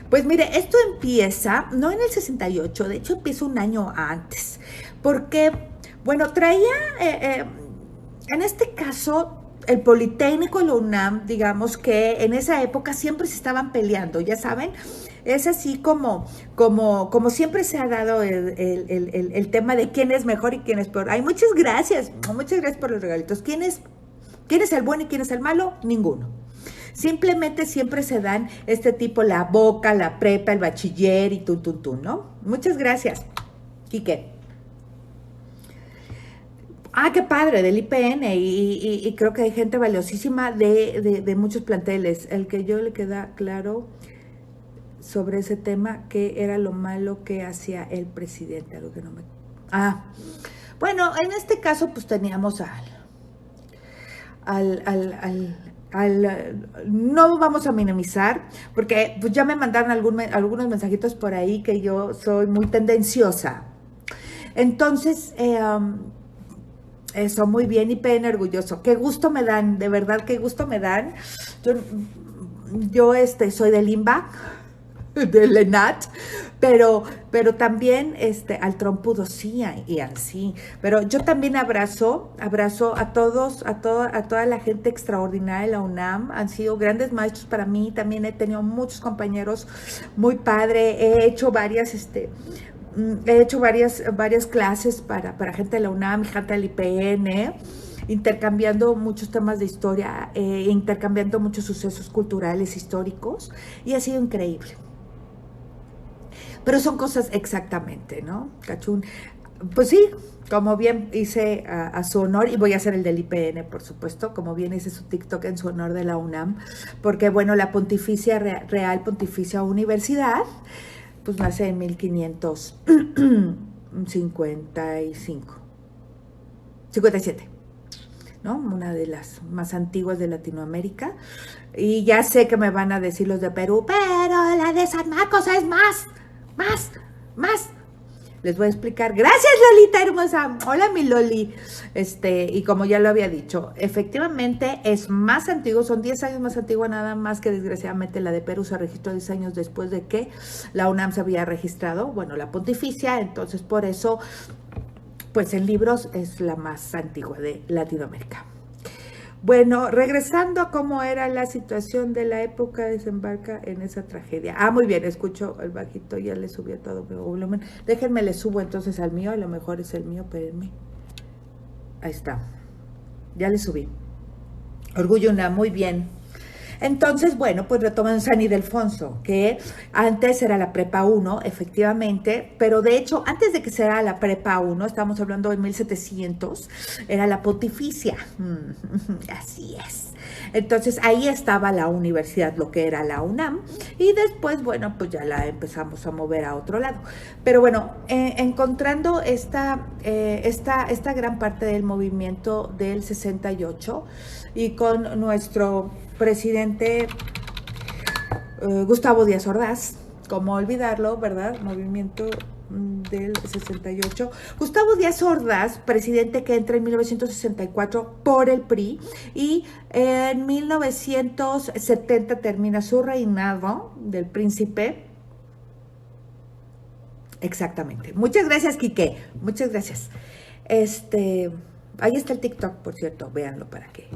Pues mire, esto empieza, no en el 68, de hecho empieza un año antes, porque, bueno, traía, en este caso, el Politécnico y la UNAM, digamos que en esa época siempre se estaban peleando, ya saben, es así como siempre se ha dado el tema de quién es mejor y quién es peor. Ay, muchas gracias por los regalitos. ¿Quién es el bueno y quién es el malo? Ninguno. Simplemente siempre se dan este tipo, la boca, la prepa, el bachiller y tun, ¿no? Muchas gracias, Quique. Ah, qué padre, del IPN, y creo que hay gente valiosísima de muchos planteles. El que yo le queda claro sobre ese tema, que era lo malo que hacía el presidente, algo que no me... Ah, bueno, en este caso pues teníamos al, al, al, no vamos a minimizar, porque pues ya me mandaron algunos mensajitos por ahí que yo soy muy tendenciosa. Entonces, eso, muy bien, IPN orgulloso. Qué gusto me dan, de verdad, qué gusto me dan. Yo soy del IMBA, del ENAT, pero también al trompudo sí y al sí. Pero yo también abrazo a todos, a toda la gente extraordinaria de la UNAM. Han sido grandes maestros para mí. También he tenido muchos compañeros muy padre. He hecho varias clases para gente de la UNAM, gente del IPN, intercambiando muchos temas de historia, intercambiando muchos sucesos culturales, históricos, y ha sido increíble. Pero son cosas exactamente, ¿no? Cachún. Pues sí, como bien hice a su honor, y voy a hacer el del IPN, por supuesto, como bien hice su TikTok en su honor de la UNAM, porque bueno, la Real Pontificia Universidad, pues nace en 57, ¿no? Una de las más antiguas de Latinoamérica. Y ya sé que me van a decir los de Perú, pero la de San Marcos es más. Les voy a explicar. Gracias, Lolita hermosa. Hola, mi Loli. Y como ya lo había dicho, efectivamente es más antiguo, son 10 años más antigua, nada más que desgraciadamente la de Perú se registró 10 años después de que la UNAM se había registrado, bueno, la pontificia, entonces por eso, pues en libros es la más antigua de Latinoamérica. Bueno, regresando a cómo era la situación de la época, desembarca en esa tragedia. Ah, muy bien, escucho el bajito, ya le subí a todo mi volumen. Déjenme, le subo entonces al mío, a lo mejor es el mío, espérenme. Ahí está, ya le subí. Orgullo UNAM, muy bien. Entonces, bueno, pues retoman San Ildefonso, que antes era la prepa 1, efectivamente, pero de hecho, antes de que sea la prepa 1, estamos hablando de 1700, era la pontificia. Así es. Entonces, ahí estaba la universidad, lo que era la UNAM, y después, bueno, pues ya la empezamos a mover a otro lado. Pero bueno, encontrando esta gran parte del movimiento del 68, y con nuestro presidente Gustavo Díaz Ordaz, cómo olvidarlo, ¿verdad? Movimiento del 68. Gustavo Díaz Ordaz, presidente que entra en 1964 por el PRI, y en 1970 termina su reinado del príncipe. Exactamente. Muchas gracias, Quique. Muchas gracias. Ahí está el TikTok, por cierto, véanlo para que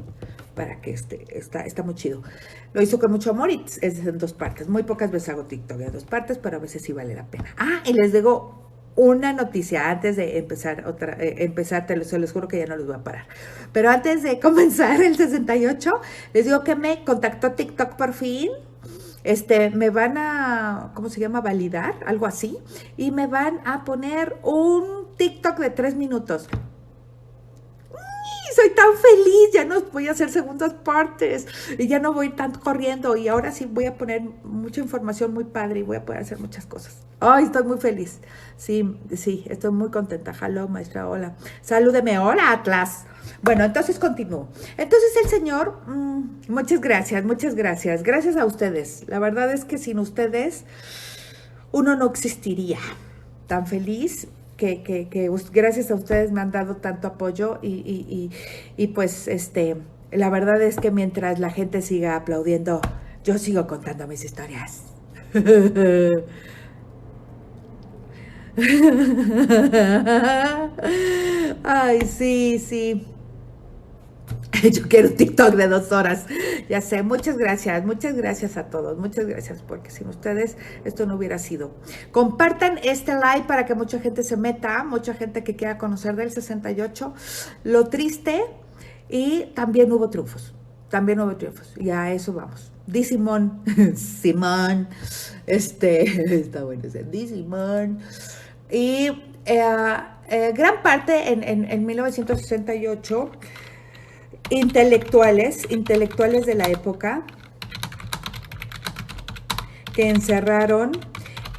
está muy chido. Lo hizo con mucho amor y es en 2 partes. Muy pocas veces hago TikTok en 2 partes, pero a veces sí vale la pena. Ah, y les digo una noticia antes de empezar se los juro que ya no los voy a parar. Pero antes de comenzar el 68, les digo que me contactó TikTok por fin. Me van a, ¿cómo se llama? Validar, algo así. Y me van a poner un TikTok de 3 minutos. Soy tan feliz, ya no voy a hacer segundas partes y ya no voy tanto corriendo, y ahora sí voy a poner mucha información muy padre y voy a poder hacer muchas cosas. Ay, estoy muy feliz. Sí, estoy muy contenta. Hello, maestra, hola. Salúdeme, hola, Atlas. Bueno, entonces continúo. Entonces el señor, muchas gracias. Gracias a ustedes. La verdad es que sin ustedes uno no existiría. Tan feliz que gracias a ustedes me han dado tanto apoyo, y pues la verdad es que mientras la gente siga aplaudiendo, yo sigo contando mis historias. Ay, sí, sí. Yo quiero un TikTok de 2 horas. Ya sé, muchas gracias a todos, muchas gracias, porque sin ustedes esto no hubiera sido. Compartan este live para que mucha gente se meta, mucha gente que quiera conocer del 68. Lo triste, y también hubo triunfos, y a eso vamos. Di Simón, Simón, está bueno ese, Di Simón. Y gran parte en 1968 intelectuales de la época que encerraron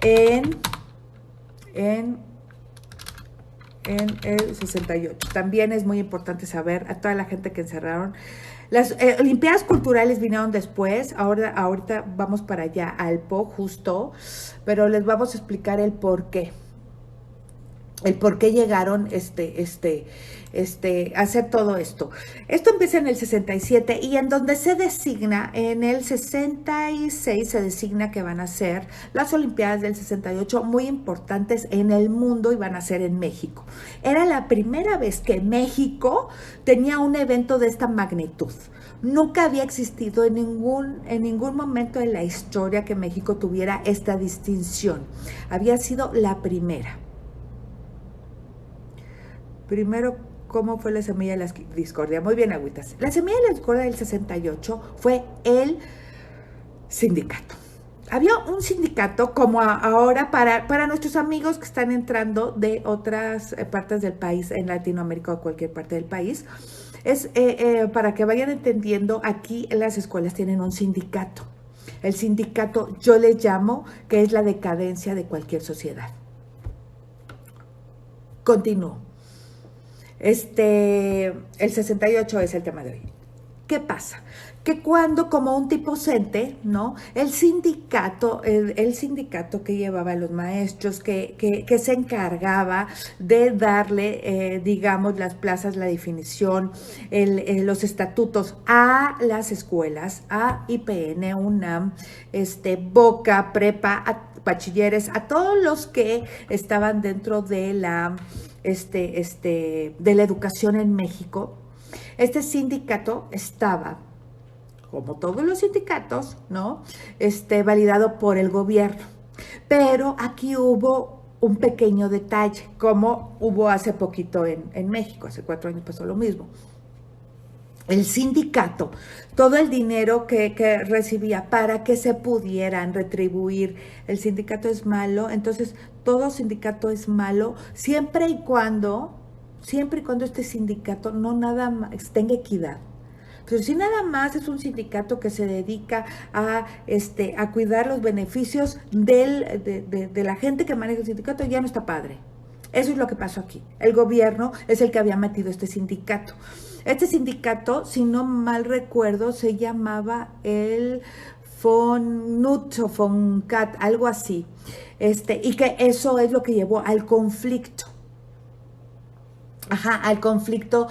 en, en, en el 68. También es muy importante saber a toda la gente que encerraron. Las Olimpiadas Culturales vinieron después, ahorita vamos para allá, al Po, justo, pero les vamos a explicar el por qué. El por qué llegaron a hacer todo esto. Esto empieza en el 67 y en donde se designa, en el 66 se designa que van a ser las Olimpiadas del 68 muy importantes en el mundo y van a ser en México. Era la primera vez que México tenía un evento de esta magnitud. Nunca había existido en ningún momento de la historia que México tuviera esta distinción. Había sido la primera. Primero, ¿cómo fue la semilla de la discordia? Muy bien, agüitas. La semilla de la discordia del 68 fue el sindicato. Había un sindicato como ahora para nuestros amigos que están entrando de otras partes del país, en Latinoamérica o cualquier parte del país. Es para que vayan entendiendo, aquí las escuelas tienen un sindicato. El sindicato yo le llamo que es la decadencia de cualquier sociedad. Continúo. El 68 es el tema de hoy. ¿Qué pasa? Que cuando, como un tipo CENTE, ¿no? El sindicato que llevaba a los maestros, que se encargaba de darle, digamos, las plazas, la definición, los estatutos a las escuelas, a IPN, UNAM, Boca, Prepa, a bachilleres, a todos los que estaban dentro de la educación en México. Este sindicato estaba, como todos los sindicatos, ¿no? Validado por el gobierno. Pero aquí hubo un pequeño detalle, como hubo hace poquito en México, hace 4 años pasó lo mismo. El sindicato, todo el dinero que recibía para que se pudieran retribuir, el sindicato es malo, entonces todo sindicato es malo siempre y cuando este sindicato no nada más tenga equidad. Pero si nada más es un sindicato que se dedica a cuidar los beneficios de la gente que maneja el sindicato, ya no está padre. Eso es lo que pasó aquí. El gobierno es el que había metido este sindicato. Este sindicato, si no mal recuerdo, se llamaba el FONUT o FONCAT, algo así. Y que eso es lo que llevó al conflicto. Al conflicto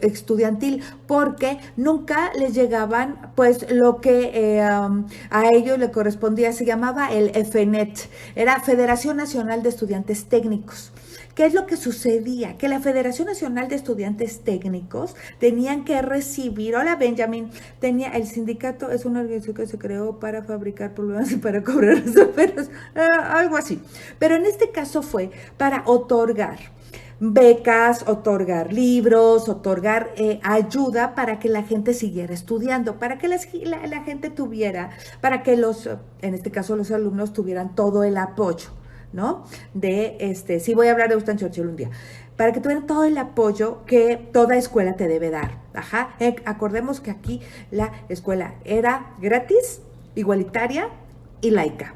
estudiantil, porque nunca les llegaban, pues, lo que a ellos le correspondía. Se llamaba el FENET, era Federación Nacional de Estudiantes Técnicos. ¿Qué es lo que sucedía? Que la Federación Nacional de Estudiantes Técnicos tenían que recibir, hola Benjamin, el sindicato es una organización que se creó para fabricar problemas y para cobrar resolveros, algo así. Pero en este caso fue para otorgar becas, otorgar libros, otorgar ayuda para que la gente siguiera estudiando, para que la gente tuviera, para que en este caso los alumnos tuvieran todo el apoyo, ¿no? Sí voy a hablar de Winston Churchill un día, para que tuvieran todo el apoyo que toda escuela te debe dar. Acordemos que aquí la escuela era gratis, igualitaria y laica.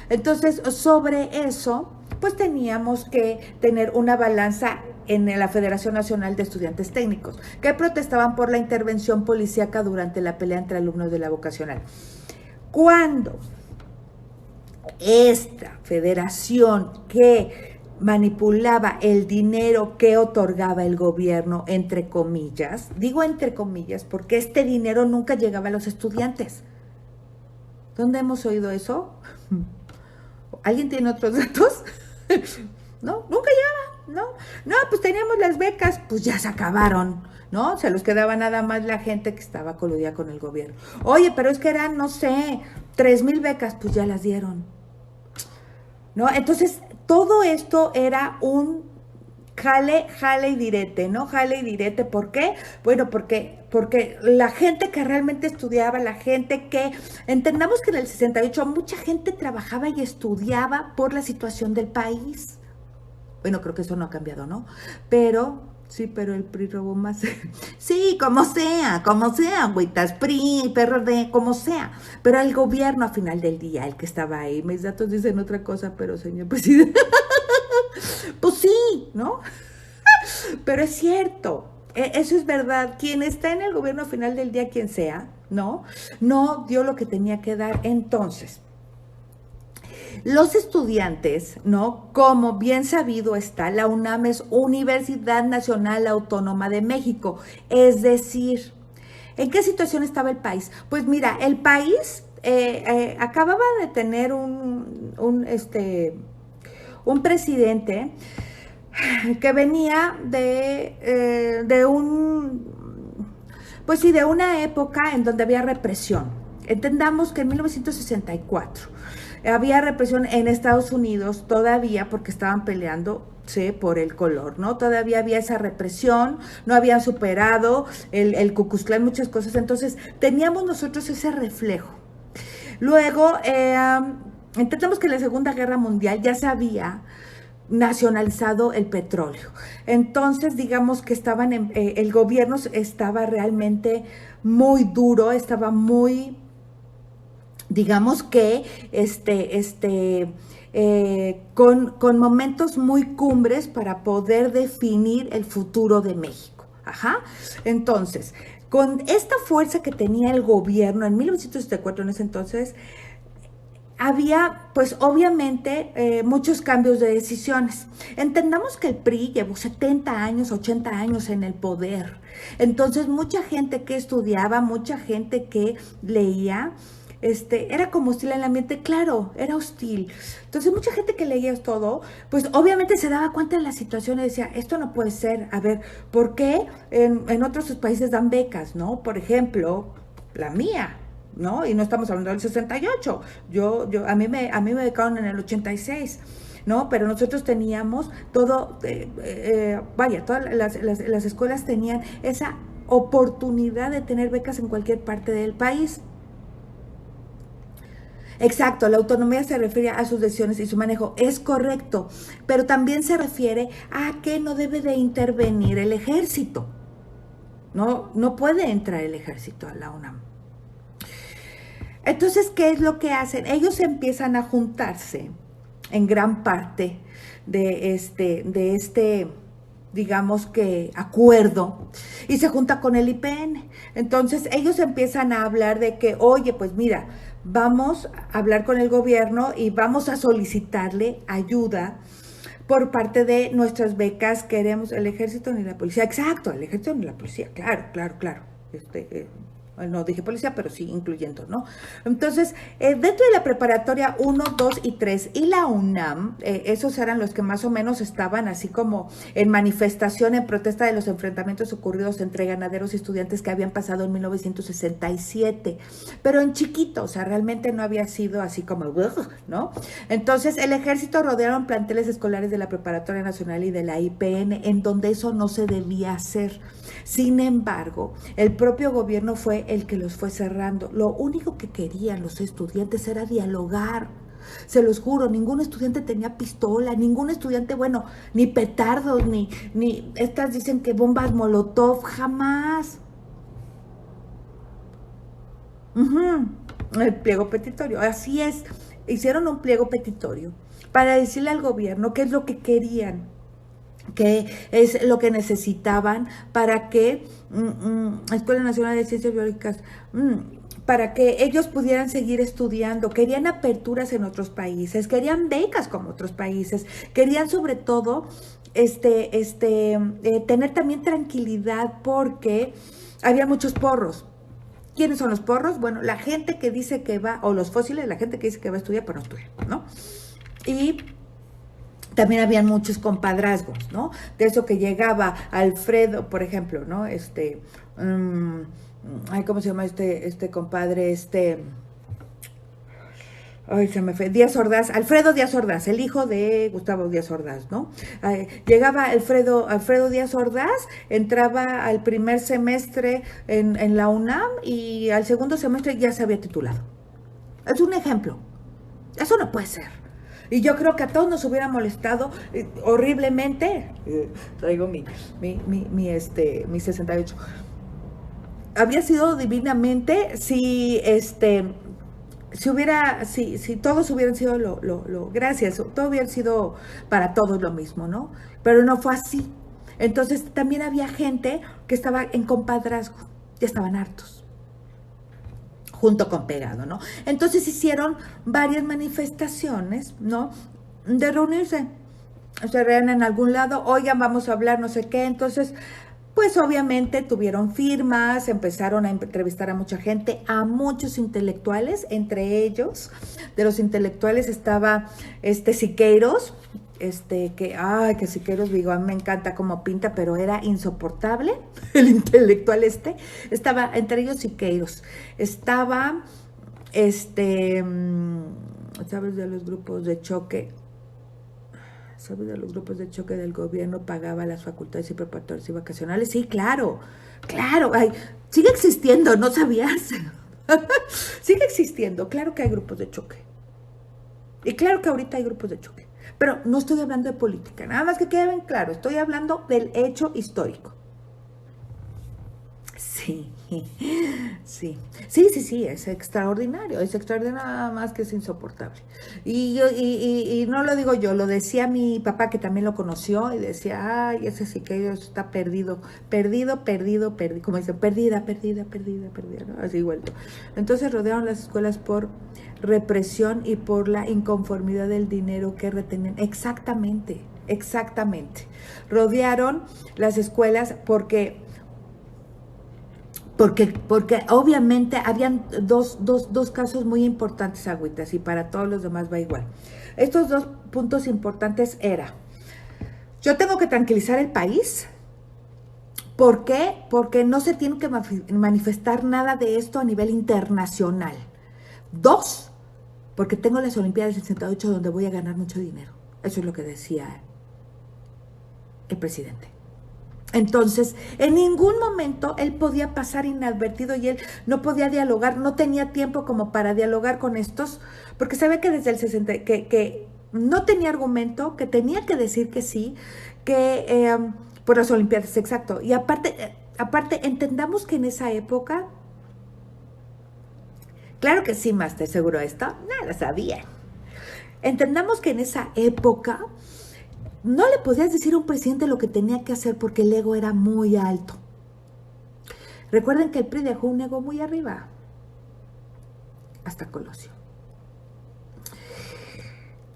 Entonces, sobre eso, pues teníamos que tener una balanza en la Federación Nacional de Estudiantes Técnicos, que protestaban por la intervención policíaca durante la pelea entre alumnos de la vocacional. Cuando esta federación que manipulaba el dinero que otorgaba el gobierno, entre comillas, digo entre comillas porque este dinero nunca llegaba a los estudiantes. ¿Dónde hemos oído eso? ¿Alguien tiene otros datos? No, nunca llegaba, ¿no? No, pues teníamos las becas, pues ya se acabaron, ¿no? Se los quedaba nada más la gente que estaba coludida con el gobierno. Oye, pero es que eran, no sé, 3,000 becas, pues ya las dieron, ¿no? Entonces, todo esto era un jale y direte, ¿no? Jale y direte, ¿por qué? Bueno, porque la gente que realmente estudiaba, la gente que, entendamos que en el 68 mucha gente trabajaba y estudiaba por la situación del país. Bueno, creo que eso no ha cambiado, ¿no? Pero, sí, pero el PRI robó más. Sí, como sea, agüitas, PRI, PRD, como sea. Pero el gobierno, a final del día, el que estaba ahí, mis datos dicen otra cosa, pero señor presidente, pues sí, ¿no? Pero es cierto, eso es verdad. Quien está en el gobierno, a final del día, quien sea, ¿no? No dio lo que tenía que dar. Entonces, los estudiantes, ¿no? Como bien sabido está, la UNAM es Universidad Nacional Autónoma de México. Es decir, ¿en qué situación estaba el país? Pues mira, el país acababa de tener un presidente que venía pues sí, de una época en donde había represión. Entendamos que en 1964 había represión en Estados Unidos todavía porque estaban peleando, sí, por el color, ¿no? Todavía había esa represión, no habían superado el Ku Klux Klan, muchas cosas. Entonces teníamos nosotros ese reflejo. Luego, entendemos que en la Segunda Guerra Mundial ya se había nacionalizado el petróleo. Entonces, digamos que el gobierno estaba realmente muy duro, estaba muy, digamos que, con momentos muy cumbres para poder definir el futuro de México. Ajá. Entonces, con esta fuerza que tenía el gobierno en 1964, en ese entonces, había, pues obviamente, muchos cambios de decisiones. Entendamos que el PRI llevó 70 años, 80 años en el poder. Entonces, mucha gente que estudiaba, mucha gente que leía, era como hostil en el ambiente, claro, era hostil. Entonces, mucha gente que leía todo, pues obviamente se daba cuenta de la situación y decía, esto no puede ser. A ver, ¿por qué en otros países dan becas, no? Por ejemplo, la mía, ¿no? Y no estamos hablando del 68. A mí me becaron en el 86, ¿no? Pero nosotros teníamos todo, todas las escuelas tenían esa oportunidad de tener becas en cualquier parte del país. Exacto, la autonomía se refiere a sus decisiones y su manejo, es correcto, pero también se refiere a que no debe de intervenir el ejército. No puede entrar el ejército a la UNAM. Entonces, ¿qué es lo que hacen? Ellos empiezan a juntarse en gran parte de digamos que, acuerdo, y se junta con el IPN. Entonces, ellos empiezan a hablar de que, oye, pues mira, vamos a hablar con el gobierno y vamos a solicitarle ayuda por parte de nuestras becas. Queremos el ejército ni la policía. Exacto, el ejército ni la policía, claro. No dije policía, pero sí incluyendo, ¿no? Entonces, dentro de la preparatoria 1, 2 y 3 y la UNAM, esos eran los que más o menos estaban así como en manifestación, en protesta de los enfrentamientos ocurridos entre ganaderos y estudiantes que habían pasado en 1967, pero en chiquito, o sea, realmente no había sido así como, ¿no? Entonces, el ejército rodearon planteles escolares de la Preparatoria Nacional y de la IPN, en donde eso no se debía hacer. Sin embargo, el propio gobierno fue el que los fue cerrando. Lo único que querían los estudiantes era dialogar. Se los juro, ningún estudiante tenía pistola, ningún estudiante, bueno, ni petardos, ni estas dicen que bombas Molotov, jamás. El pliego petitorio, así es. Hicieron un pliego petitorio para decirle al gobierno qué es lo que querían, qué es lo que necesitaban para que Escuela Nacional de Ciencias Biológicas, para que ellos pudieran seguir estudiando. Querían aperturas en otros países, querían becas como otros países, querían sobre todo tener también tranquilidad porque había muchos porros. ¿Quiénes son los porros? Bueno, la gente que dice que va, o los fósiles, la gente que dice que va a estudiar, pero no estudia, ¿no? Y también habían muchos compadrazgos, ¿no? De eso que llegaba Alfredo, por ejemplo, ¿no? Ay, ¿cómo se llama este compadre? Ay, se me fue. Díaz Ordaz, Alfredo Díaz Ordaz, el hijo de Gustavo Díaz Ordaz, ¿no? Llegaba Alfredo Díaz Ordaz, entraba al primer semestre en la UNAM y al segundo semestre ya se había titulado. Es un ejemplo. Eso no puede ser. Y yo creo que a todos nos hubiera molestado horriblemente. Traigo mi 68. Habría sido divinamente si si todos hubieran sido gracias, todo hubiera sido para todos lo mismo, ¿no? Pero no fue así. Entonces también había gente que estaba en compadrazgo, ya estaban hartos, junto con pegado, ¿no? Entonces hicieron varias manifestaciones, ¿no? De reunirse. Se reúnen en algún lado, oigan, vamos a hablar, no sé qué, entonces pues obviamente tuvieron firmas, empezaron a entrevistar a mucha gente, a muchos intelectuales, entre ellos, de los intelectuales estaba Siqueiros, que Siqueiros, digo, a mí me encanta cómo pinta, pero era insoportable, el intelectual estaba, entre ellos Siqueiros, estaba, ¿sabes de los grupos de choque? ¿Sabes de los grupos de choque del gobierno pagaba las facultades y preparatorias y vacacionales? Sí, claro, ay, sigue existiendo, ¿no sabías? Sigue existiendo, claro que hay grupos de choque. Y claro que ahorita hay grupos de choque. Pero no estoy hablando de política, nada más que quede bien claro, estoy hablando del hecho histórico. Sí, es extraordinario nada más que es insoportable. Y no lo digo yo, lo decía mi papá que también lo conoció y decía, ay, ese Siqueiros está perdido, como dicen, perdida, ¿no? Así vuelto. Entonces rodearon las escuelas por represión y por la inconformidad del dinero que retenían. Exactamente. Rodearon las escuelas porque obviamente habían dos casos muy importantes, agüitas, y para todos los demás va igual. Estos dos puntos importantes era, yo tengo que tranquilizar el país. ¿Por qué? Porque no se tiene que manifestar nada de esto a nivel internacional. 2, porque tengo las Olimpiadas del 68 donde voy a ganar mucho dinero. Eso es lo que decía el presidente. Entonces, en ningún momento él podía pasar inadvertido y él no podía dialogar, no tenía tiempo como para dialogar con estos, porque sabía que desde el 60, que no tenía argumento, que tenía que decir que sí, por las Olimpiadas, exacto. Y aparte, entendamos que en esa época, claro que sí, Master, seguro esto, no lo sabía. Entendamos que en esa época no le podías decir a un presidente lo que tenía que hacer porque el ego era muy alto. Recuerden que el PRI dejó un ego muy arriba, hasta Colosio.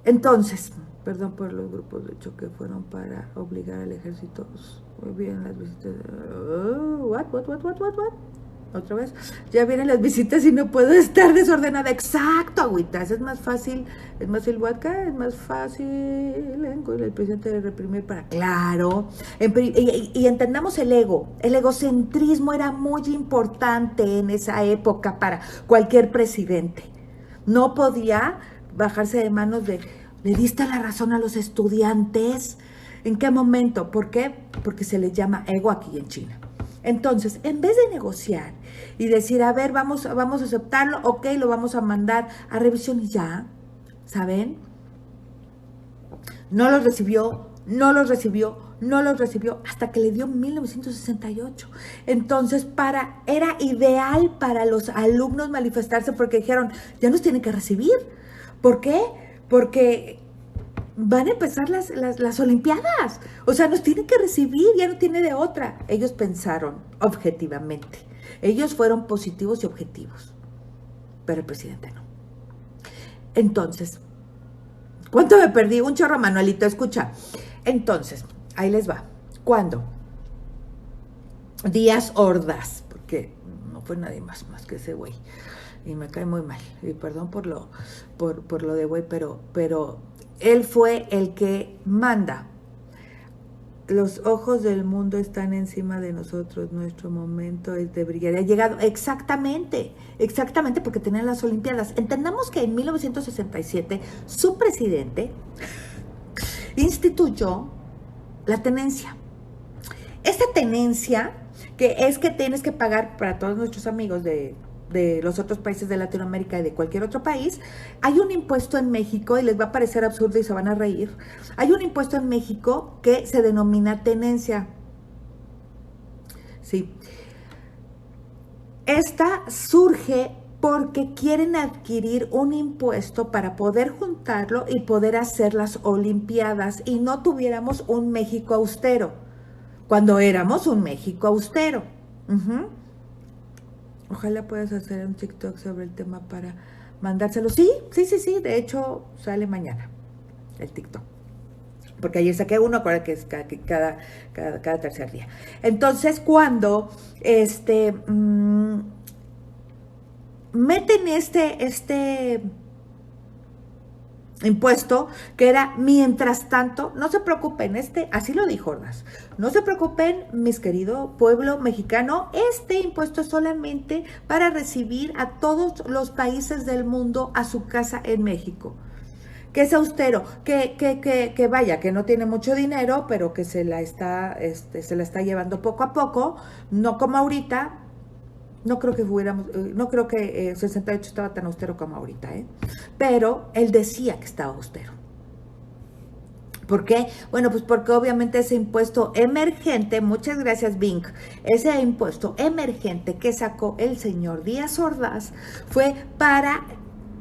Entonces, perdón por los grupos de choque, fueron para obligar al ejército. Muy bien, las visitas. What? Otra vez, ya vienen las visitas y no puedo estar desordenada. Exacto, agüitas, es más fácil el presidente de reprimir para, claro, y entendamos el egocentrismo era muy importante en esa época para cualquier presidente. No podía bajarse de manos de, ¿le diste la razón a los estudiantes? ¿En qué momento? ¿Por qué? Porque se les llama ego aquí en China. Entonces, en vez de negociar y decir, a ver, vamos a aceptarlo, ok, lo vamos a mandar a revisión y ya, ¿saben? No los recibió hasta que le dio 1968. Entonces, era ideal para los alumnos manifestarse porque dijeron, ya nos tienen que recibir. ¿Por qué? Porque van a empezar las Olimpiadas, o sea, nos tienen que recibir, ya no tiene de otra. Ellos pensaron objetivamente, ellos fueron positivos y objetivos, pero el presidente no. Entonces, ¿cuánto me perdí? Un chorro, Manuelito, escucha. Entonces, ahí les va. ¿Cuándo? Díaz Ordaz, porque no fue nadie más que ese güey. Y me cae muy mal. Y perdón por lo de güey, pero él fue el que manda. Los ojos del mundo están encima de nosotros, nuestro momento es de brillar. Ha llegado exactamente, porque tenían las Olimpiadas. Entendamos que en 1967 su presidente instituyó la tenencia. Esta tenencia, que es que tienes que pagar para todos nuestros amigos de los otros países de Latinoamérica y de cualquier otro país, hay un impuesto en México, y les va a parecer absurdo y se van a reír, hay un impuesto en México que se denomina tenencia. Sí. Esta surge porque quieren adquirir un impuesto para poder juntarlo y poder hacer las Olimpiadas y no tuviéramos un México austero, cuando éramos un México austero. Ojalá puedas hacer un TikTok sobre el tema para mandárselo. Sí, de hecho sale mañana el TikTok. Porque ayer saqué uno, ahora que es cada tercer día. Entonces, cuando meten este impuesto, que era mientras tanto, no se preocupen, así lo dijo Ordaz, no se preocupen, mis querido pueblo mexicano, este impuesto es solamente para recibir a todos los países del mundo a su casa en México. Que es austero, que vaya, que no tiene mucho dinero, pero que se la está llevando poco a poco, no como ahorita. No creo que 68 estaba tan austero como ahorita, pero él decía que estaba austero. ¿Por qué? Bueno, pues porque obviamente ese impuesto emergente, muchas gracias Bing, ese impuesto emergente que sacó el señor Díaz Ordaz fue para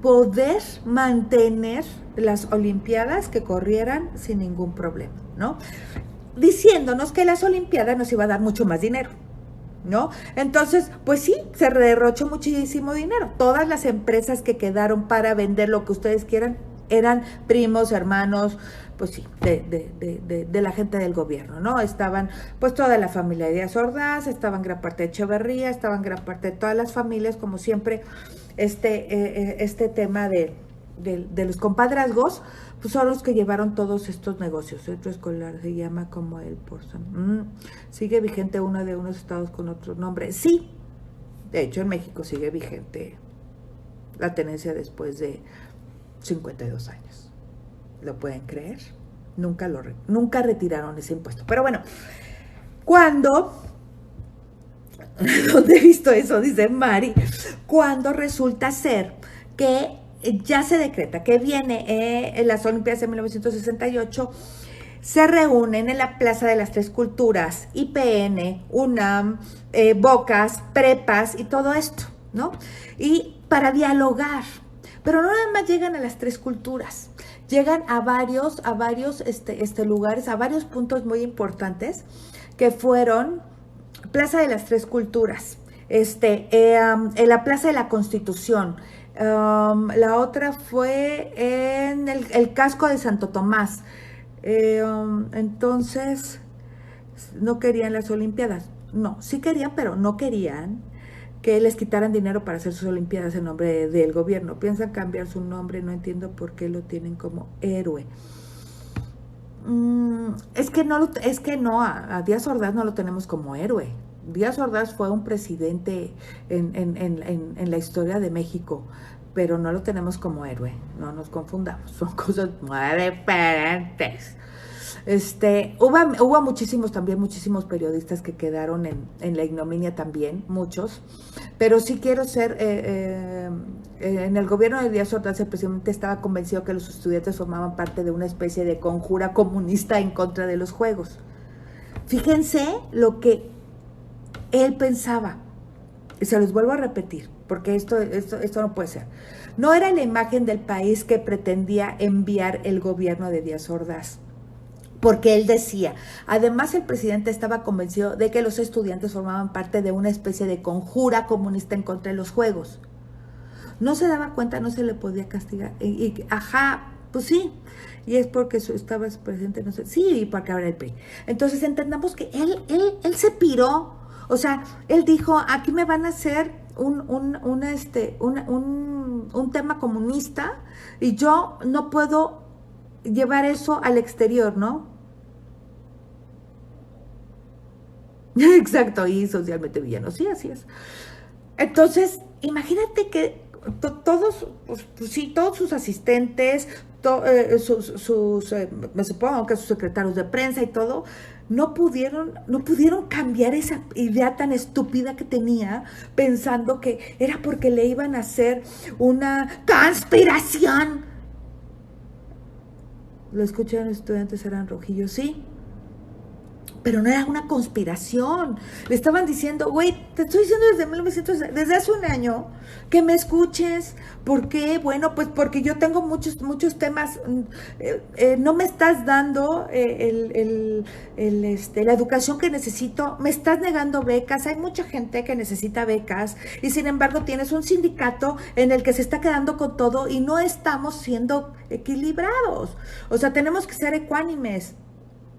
poder mantener las Olimpiadas que corrieran sin ningún problema, ¿no? Diciéndonos que las Olimpiadas nos iba a dar mucho más dinero, ¿no? Entonces, pues sí, se derrochó muchísimo dinero. Todas las empresas que quedaron para vender lo que ustedes quieran eran primos, hermanos, pues sí, de la gente del gobierno, ¿no? Estaban pues toda la familia de Díaz Ordaz, estaban gran parte de Echeverría, estaban gran parte de todas las familias, como siempre, este tema de los compadrazgos, pues son los que llevaron todos estos negocios. Centro escolar se llama como el Porson. Sigue vigente uno de unos estados con otro nombre. Sí, de hecho en México sigue vigente la tenencia después de 52 años. ¿Lo pueden creer? Nunca retiraron ese impuesto. Pero bueno, ¿dónde he visto eso? Dice Mari. Cuando resulta ser que ya se decreta que viene en las Olimpiadas de 1968, se reúnen en la Plaza de las Tres Culturas, IPN, UNAM, Bocas, prepas y todo esto, ¿no? Y para dialogar, pero no nada más llegan a las Tres Culturas, llegan a varios lugares, a varios puntos muy importantes, que fueron Plaza de las Tres Culturas, en la Plaza de la Constitución. La otra fue en el casco de Santo Tomás. Entonces, no querían las Olimpiadas. No, sí querían, pero no querían que les quitaran dinero para hacer sus Olimpiadas en nombre del gobierno. Piensan cambiar su nombre, no entiendo por qué lo tienen como héroe. Es que no, a Díaz Ordaz no lo tenemos como héroe. Díaz Ordaz fue un presidente en la historia de México, pero no lo tenemos como héroe, no nos confundamos, son cosas muy diferentes. Hubo muchísimos periodistas que quedaron en la ignominia también, muchos, pero sí quiero ser, en el gobierno de Díaz Ordaz el presidente estaba convencido que los estudiantes formaban parte de una especie de conjura comunista en contra de los juegos. Fíjense lo que él pensaba, y se los vuelvo a repetir, porque esto no puede ser. No era la imagen del país que pretendía enviar el gobierno de Díaz Ordaz, porque él decía, además el presidente estaba convencido de que los estudiantes formaban parte de una especie de conjura comunista en contra de los juegos. No se daba cuenta, no se le podía castigar, pues sí, y es porque estabas presente, no sé, sí, y porque ahora el PRI. Entonces entendamos que él se piró O sea, él dijo, aquí me van a hacer un tema comunista y yo no puedo llevar eso al exterior, ¿no? Exacto, y socialmente villano, sí, así es. Entonces, imagínate que todos, pues sí, todos sus asistentes, me supongo que sus secretarios de prensa y todo, no pudieron cambiar esa idea tan estúpida que tenía, pensando que era porque le iban a hacer una conspiración. Lo escucharon estudiantes, eran rojillos, sí, pero no era una conspiración. Le estaban diciendo, güey, te estoy diciendo desde 1900, desde hace un año, que me escuches. ¿Por qué? Bueno, pues porque yo tengo muchos temas. No me estás dando la educación que necesito. Me estás negando becas. Hay mucha gente que necesita becas. Y sin embargo tienes un sindicato en el que se está quedando con todo y no estamos siendo equilibrados. O sea, tenemos que ser ecuánimes.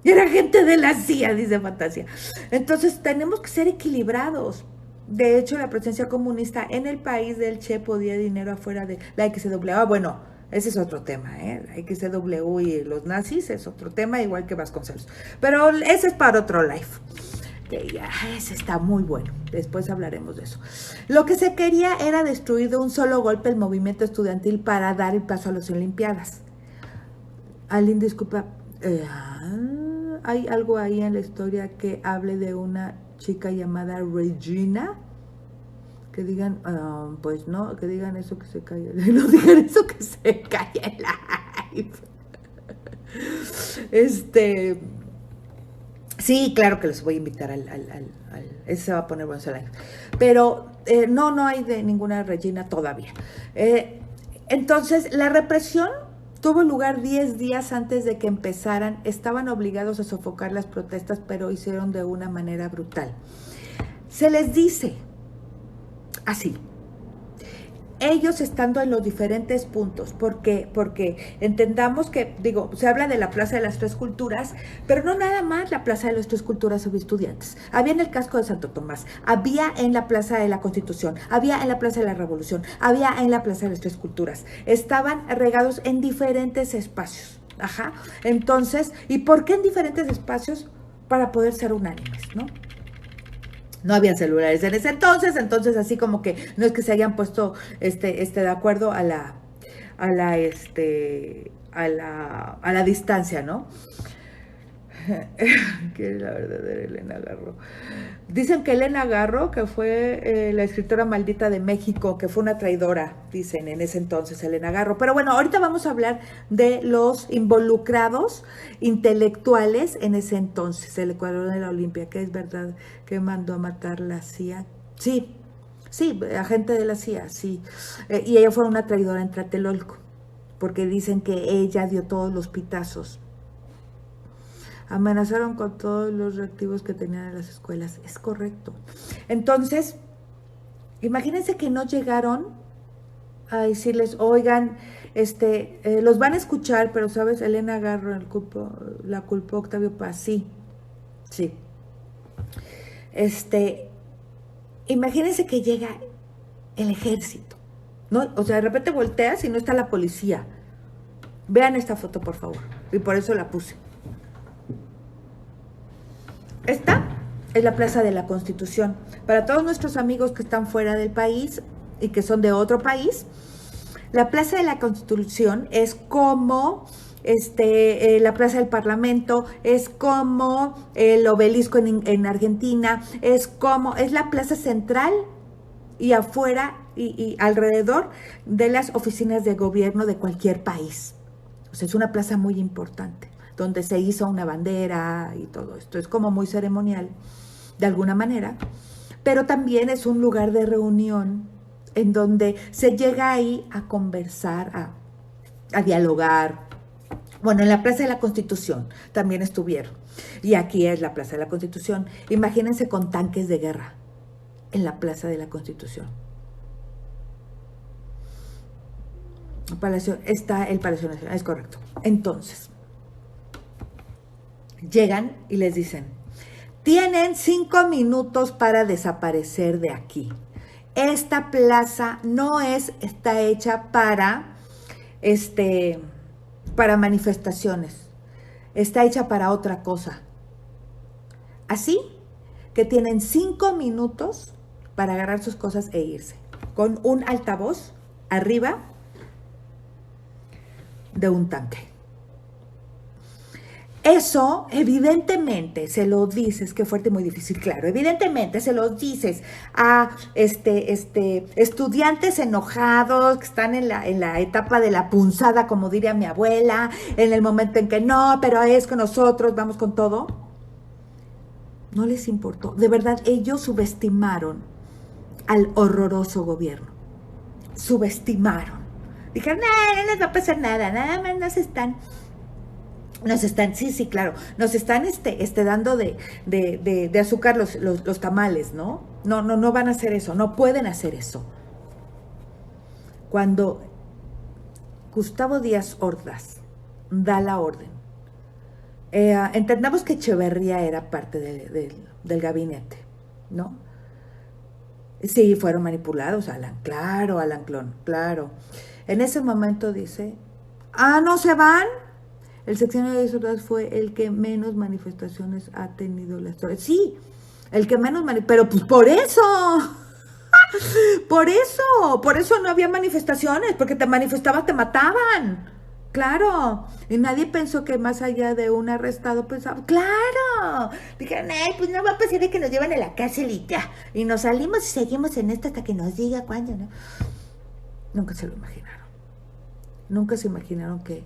Y era gente de la CIA, dice Fantasía. Entonces tenemos que ser equilibrados. De hecho, la presencia comunista en el país del Che podía dinero afuera de la XW. Ah, bueno, ese es otro tema, ¿eh? La XW y los nazis es otro tema, igual que Vasconcelos. Pero ese es para otro live. Que ya, ese está muy bueno. Después hablaremos de eso. Lo que se quería era destruir de un solo golpe el movimiento estudiantil para dar el paso a las Olimpiadas. Alguien, disculpa. ¿Hay algo ahí en la historia que hable de una chica llamada Regina? Que digan, pues no, que digan eso, que se calle. No digan eso, que se calle el live. Sí, claro que los voy a invitar ese se va a poner bueno ese live. Pero no hay de ninguna Regina todavía. Entonces, la represión tuvo lugar 10 días antes de que empezaran. Estaban obligados a sofocar las protestas, pero hicieron de una manera brutal. Se les dice así, ellos estando en los diferentes puntos, porque entendamos que, se habla de la Plaza de las Tres Culturas, pero no nada más la Plaza de las Tres Culturas había estudiantes. Había en el Casco de Santo Tomás, había en la Plaza de la Constitución, había en la Plaza de la Revolución, había en la Plaza de las Tres Culturas. Estaban regados en diferentes espacios. Ajá. Entonces, ¿y por qué en diferentes espacios? Para poder ser unánimes, ¿no? No había celulares en ese entonces así como que no es que se hayan puesto de acuerdo a la distancia, ¿no? Que es la verdadera Elena Garro. Dicen que Elena Garro, que fue la escritora maldita de México, que fue una traidora, dicen en ese entonces Elena Garro. Pero bueno, ahorita vamos a hablar de los involucrados intelectuales en ese entonces. El Ecuador de la Olimpia, que es verdad que mandó a matar la CIA. Sí, agente de la CIA, sí. Y ella fue una traidora en Tlatelolco, porque dicen que ella dio todos los pitazos. Amenazaron con todos los reactivos que tenían en las escuelas. Es correcto. Entonces, imagínense que no llegaron a decirles, oigan, los van a escuchar, pero sabes, Elena Garro la culpó Octavio Paz. Sí. Imagínense que llega el ejército, ¿no? O sea, de repente volteas y no está la policía. Vean esta foto, por favor. Y por eso la puse. Esta es la Plaza de la Constitución. Para todos nuestros amigos que están fuera del país y que son de otro país, la Plaza de la Constitución es como la Plaza del Parlamento, es como el Obelisco en Argentina, es la plaza central y afuera y alrededor de las oficinas de gobierno de cualquier país. O sea, es una plaza muy importante, donde se hizo una bandera y todo esto. Es como muy ceremonial, de alguna manera, pero también es un lugar de reunión en donde se llega ahí a conversar, a dialogar. Bueno, en la Plaza de la Constitución también estuvieron. Y aquí es la Plaza de la Constitución. Imagínense con tanques de guerra en la Plaza de la Constitución. Está el Palacio Nacional, es correcto. Entonces, llegan y les dicen, Tienen 5 minutos para desaparecer de aquí. Esta plaza no está hecha para manifestaciones. Está hecha para otra cosa. Así que tienen 5 minutos para agarrar sus cosas e irse. Con un altavoz arriba de un tanque. Eso, evidentemente, se lo dices, qué fuerte y muy difícil, claro, evidentemente se lo dices a estudiantes enojados que están en la etapa de la punzada, como diría mi abuela, en el momento en que no, pero es que nosotros vamos con todo. No les importó. De verdad, ellos subestimaron al horroroso gobierno. Subestimaron. Dijeron, no les va a pasar nada, nada más nos están, sí, claro, nos están dando de azúcar los tamales, ¿no? No van a hacer eso, no pueden hacer eso. Cuando Gustavo Díaz Ordaz da la orden, entendamos que Echeverría era parte del gabinete, ¿no? Sí, fueron manipulados, Alan, claro, Alan Clon, claro. En ese momento dice, ¿no se van? El sexenio de Díaz Ordaz fue el que menos manifestaciones ha tenido la historia. Sí, el que menos pero pues por eso no había manifestaciones, porque te manifestabas, te mataban. Claro, y nadie pensó que más allá de un arrestado pensaba, claro, dijeron, pues no va a pasar de que nos llevan a la cárcel y ya, y nos salimos y seguimos en esto hasta que nos diga cuándo, ¿no? Nunca se lo imaginaron, nunca se imaginaron que,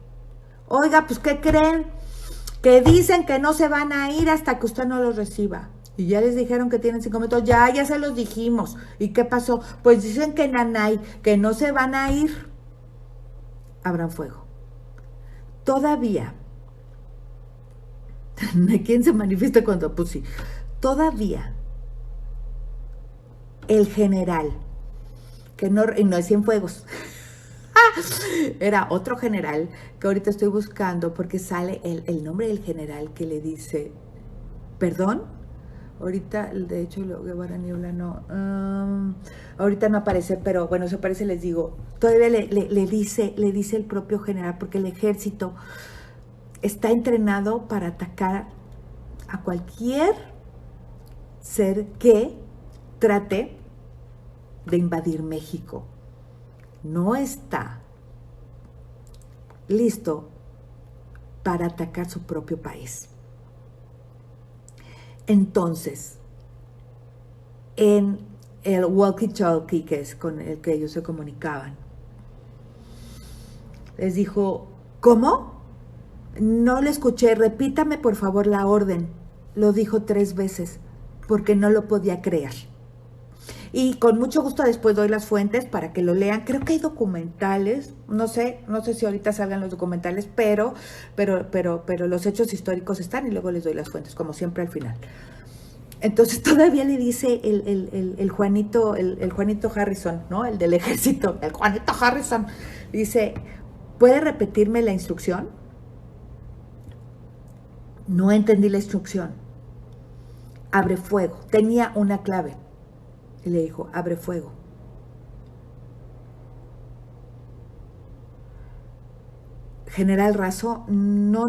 oiga, pues ¿qué creen? Que dicen que no se van a ir hasta que usted no los reciba. Y ya les dijeron que tienen 5 minutos, ya se los dijimos. ¿Y qué pasó? Pues dicen que nanay, que no se van a ir. Abran fuego. Todavía, ¿quién se manifiesta cuando? Pues sí, todavía el general, que no es Cienfuegos, era otro general que ahorita estoy buscando porque sale el nombre del general que le dice, perdón, ahorita, de hecho, Guevara Niebla no, ahorita no aparece, pero bueno, se aparece, les digo, todavía le dice el propio general, porque el ejército está entrenado para atacar a cualquier ser que trate de invadir México. No está listo para atacar su propio país. Entonces, en el walkie-talkie, que es con el que ellos se comunicaban, les dijo, ¿cómo? No le escuché, repítame por favor la orden. Lo dijo 3 veces, porque no lo podía creer. Y con mucho gusto después doy las fuentes para que lo lean. Creo que hay documentales, no sé si ahorita salgan los documentales, pero los hechos históricos están y luego les doy las fuentes, como siempre al final. Entonces todavía le dice el Juanito Harrison, ¿no? El del ejército, el Juanito Harrison, dice, ¿puede repetirme la instrucción? No entendí la instrucción. Abre fuego. Tenía una clave. Y le dijo, abre fuego. General Razo, no,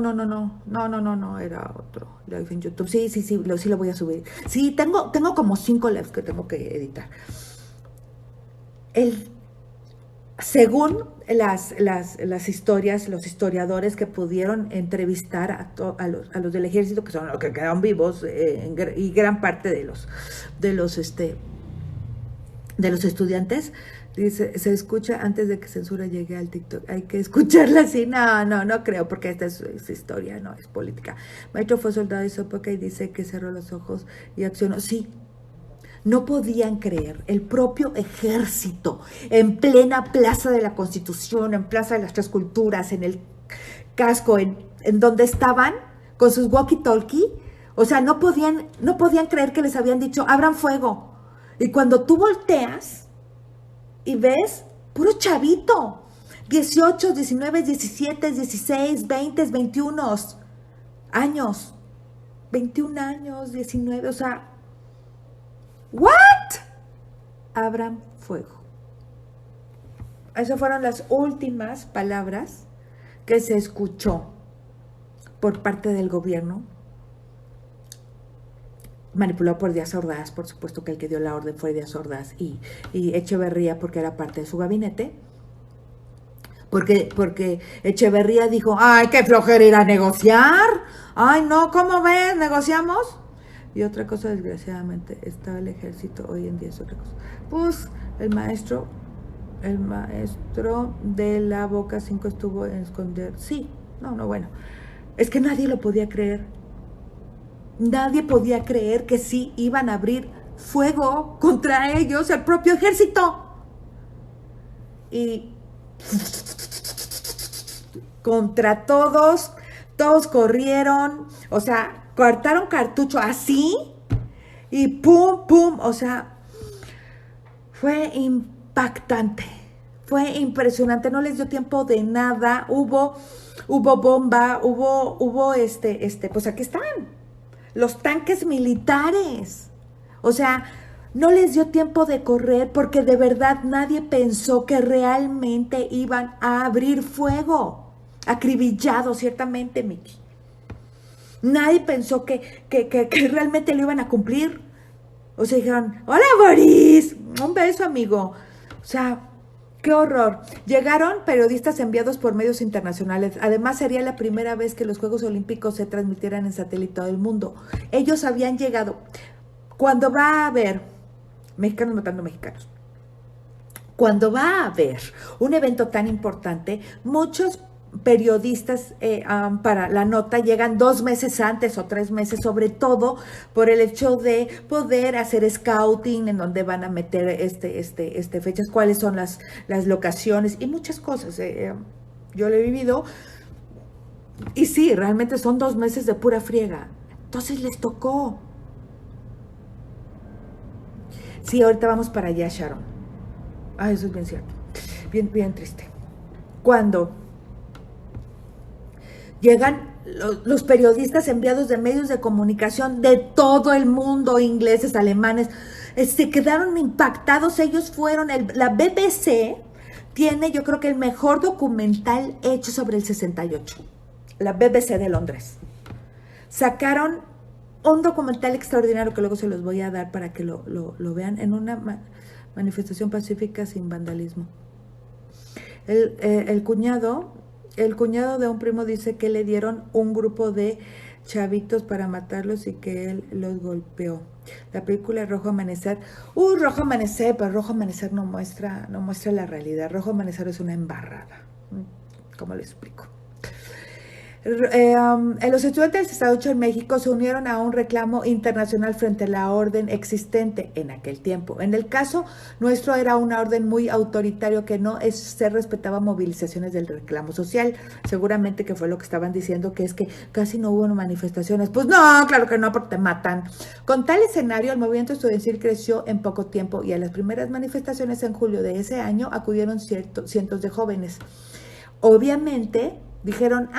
era otro live en YouTube. Sí, lo voy a subir. Sí, tengo como 5 lives que tengo que editar. Según las historias, los historiadores que pudieron entrevistar a los del ejército, que son los que quedaron vivos, y gran parte de los estudiantes, dice, se escucha antes de que censura llegue al TikTok. Hay que escucharla así. No creo, porque esta es historia, no es política. Maestro fue soldado de su época y dice que cerró los ojos y accionó. Sí, no podían creer. El propio ejército, en plena Plaza de la Constitución, en Plaza de las Tres Culturas, en el casco, en donde estaban, con sus walkie-talkie, o sea, no podían creer que les habían dicho, abran fuego. Y cuando tú volteas y ves, puro chavito, 18, 19, 17, 16, 20, 21 años. 21 años, 19, o sea, ¿what? Abran fuego. Esas fueron las últimas palabras que se escuchó por parte del gobierno, manipulado por Díaz Ordaz, por supuesto que el que dio la orden fue Díaz Ordaz y Echeverría, porque era parte de su gabinete, porque Echeverría dijo, ay, qué flojera ir a negociar, ay, no, ¿cómo ves? ¿Negociamos? Y otra cosa, desgraciadamente, estaba el ejército, hoy en día es otra cosa. Pues el maestro de la Boca 5 estuvo en esconder, sí, no, bueno, es que nadie lo podía creer. Nadie podía creer que sí iban a abrir fuego contra ellos, el propio ejército. Y contra todos corrieron, o sea, cortaron cartucho así y pum, pum, o sea, fue impactante, fue impresionante, no les dio tiempo de nada, hubo bomba, hubo pues aquí están, los tanques militares, o sea, no les dio tiempo de correr porque de verdad nadie pensó que realmente iban a abrir fuego, acribillado ciertamente, Miki. Nadie pensó que realmente lo iban a cumplir. O sea, dijeron, hola Boris, un beso amigo. O sea, qué horror. Llegaron periodistas enviados por medios internacionales. Además, sería la primera vez que los Juegos Olímpicos se transmitieran en satélite todo el mundo. Ellos habían llegado. Cuando va a haber mexicanos matando mexicanos, cuando va a haber un evento tan importante, muchos periodistas para la nota llegan 2 meses antes o 3 meses, sobre todo por el hecho de poder hacer scouting en donde van a meter fechas, cuáles son las locaciones y muchas cosas. Yo lo he vivido y sí, realmente son 2 meses de pura friega. Entonces les tocó. Sí, ahorita vamos para allá, Sharon. Eso es bien cierto. Bien triste. Cuando llegan los periodistas enviados de medios de comunicación de todo el mundo, ingleses, alemanes, se quedaron impactados. Ellos fueron, la BBC tiene, yo creo que el mejor documental hecho sobre el 68. La BBC de Londres. Sacaron un documental extraordinario que luego se los voy a dar para que lo vean, en una manifestación pacífica sin vandalismo. El cuñado de un primo dice que le dieron un grupo de chavitos para matarlos y que él los golpeó. La película Rojo Amanecer, Rojo Amanecer, pero Rojo Amanecer no muestra la realidad. Rojo Amanecer es una embarrada. ¿Cómo le explico? Los estudiantes del 68 en México se unieron a un reclamo internacional frente a la orden existente en aquel tiempo. En el caso nuestro era una orden muy autoritario que no se respetaba movilizaciones del reclamo social. Seguramente que fue lo que estaban diciendo, que es que casi no hubo manifestaciones. Pues no, claro que no, porque te matan. Con tal escenario, el movimiento estudiantil creció en poco tiempo y a las primeras manifestaciones en julio de ese año acudieron cientos de jóvenes. Obviamente dijeron,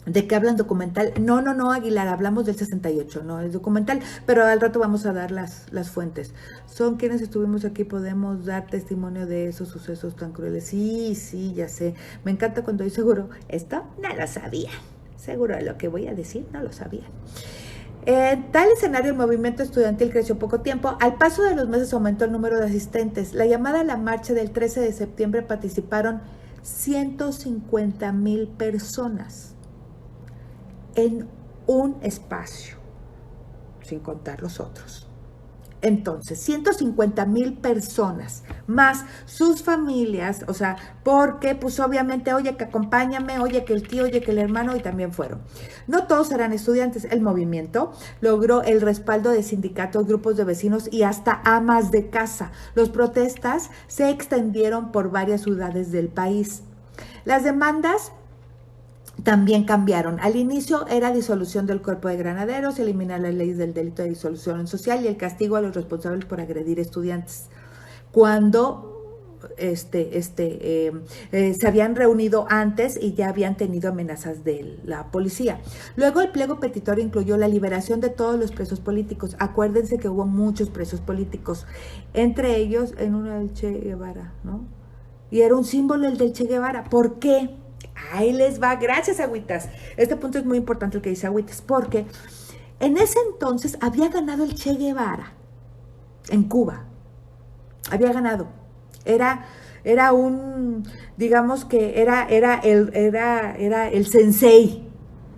¿de qué hablan documental? No, Aguilar, hablamos del 68, no es documental, pero al rato vamos a dar las fuentes. Son quienes estuvimos aquí, podemos dar testimonio de esos sucesos tan crueles. Sí, ya sé. Me encanta cuando doy seguro. Esto no lo sabía. Seguro de lo que voy a decir, no lo sabía. En tal escenario, el movimiento estudiantil creció poco tiempo. Al paso de los meses aumentó el número de asistentes. La llamada a la marcha del 13 de septiembre participaron 150,000 personas. En un espacio, sin contar los otros. Entonces, 150,000 personas, más sus familias, o sea, porque pues obviamente, oye, que acompáñame, oye, que el tío, oye, que el hermano, y también fueron. No todos eran estudiantes. El movimiento logró el respaldo de sindicatos, grupos de vecinos y hasta amas de casa. Las protestas se extendieron por varias ciudades del país. Las demandas también cambiaron. Al inicio era disolución del cuerpo de granaderos, eliminar las leyes del delito de disolución social y el castigo a los responsables por agredir estudiantes. Cuando se habían reunido antes y ya habían tenido amenazas de la policía. Luego el pliego petitorio incluyó la liberación de todos los presos políticos. Acuérdense que hubo muchos presos políticos, entre ellos en uno del Che Guevara, ¿no? Y era un símbolo el del Che Guevara. ¿Por qué? Ahí les va, gracias Agüitas. Este punto es muy importante el que dice Agüitas, porque en ese entonces había ganado el Che Guevara en Cuba. Había ganado. Era un, digamos que era el sensei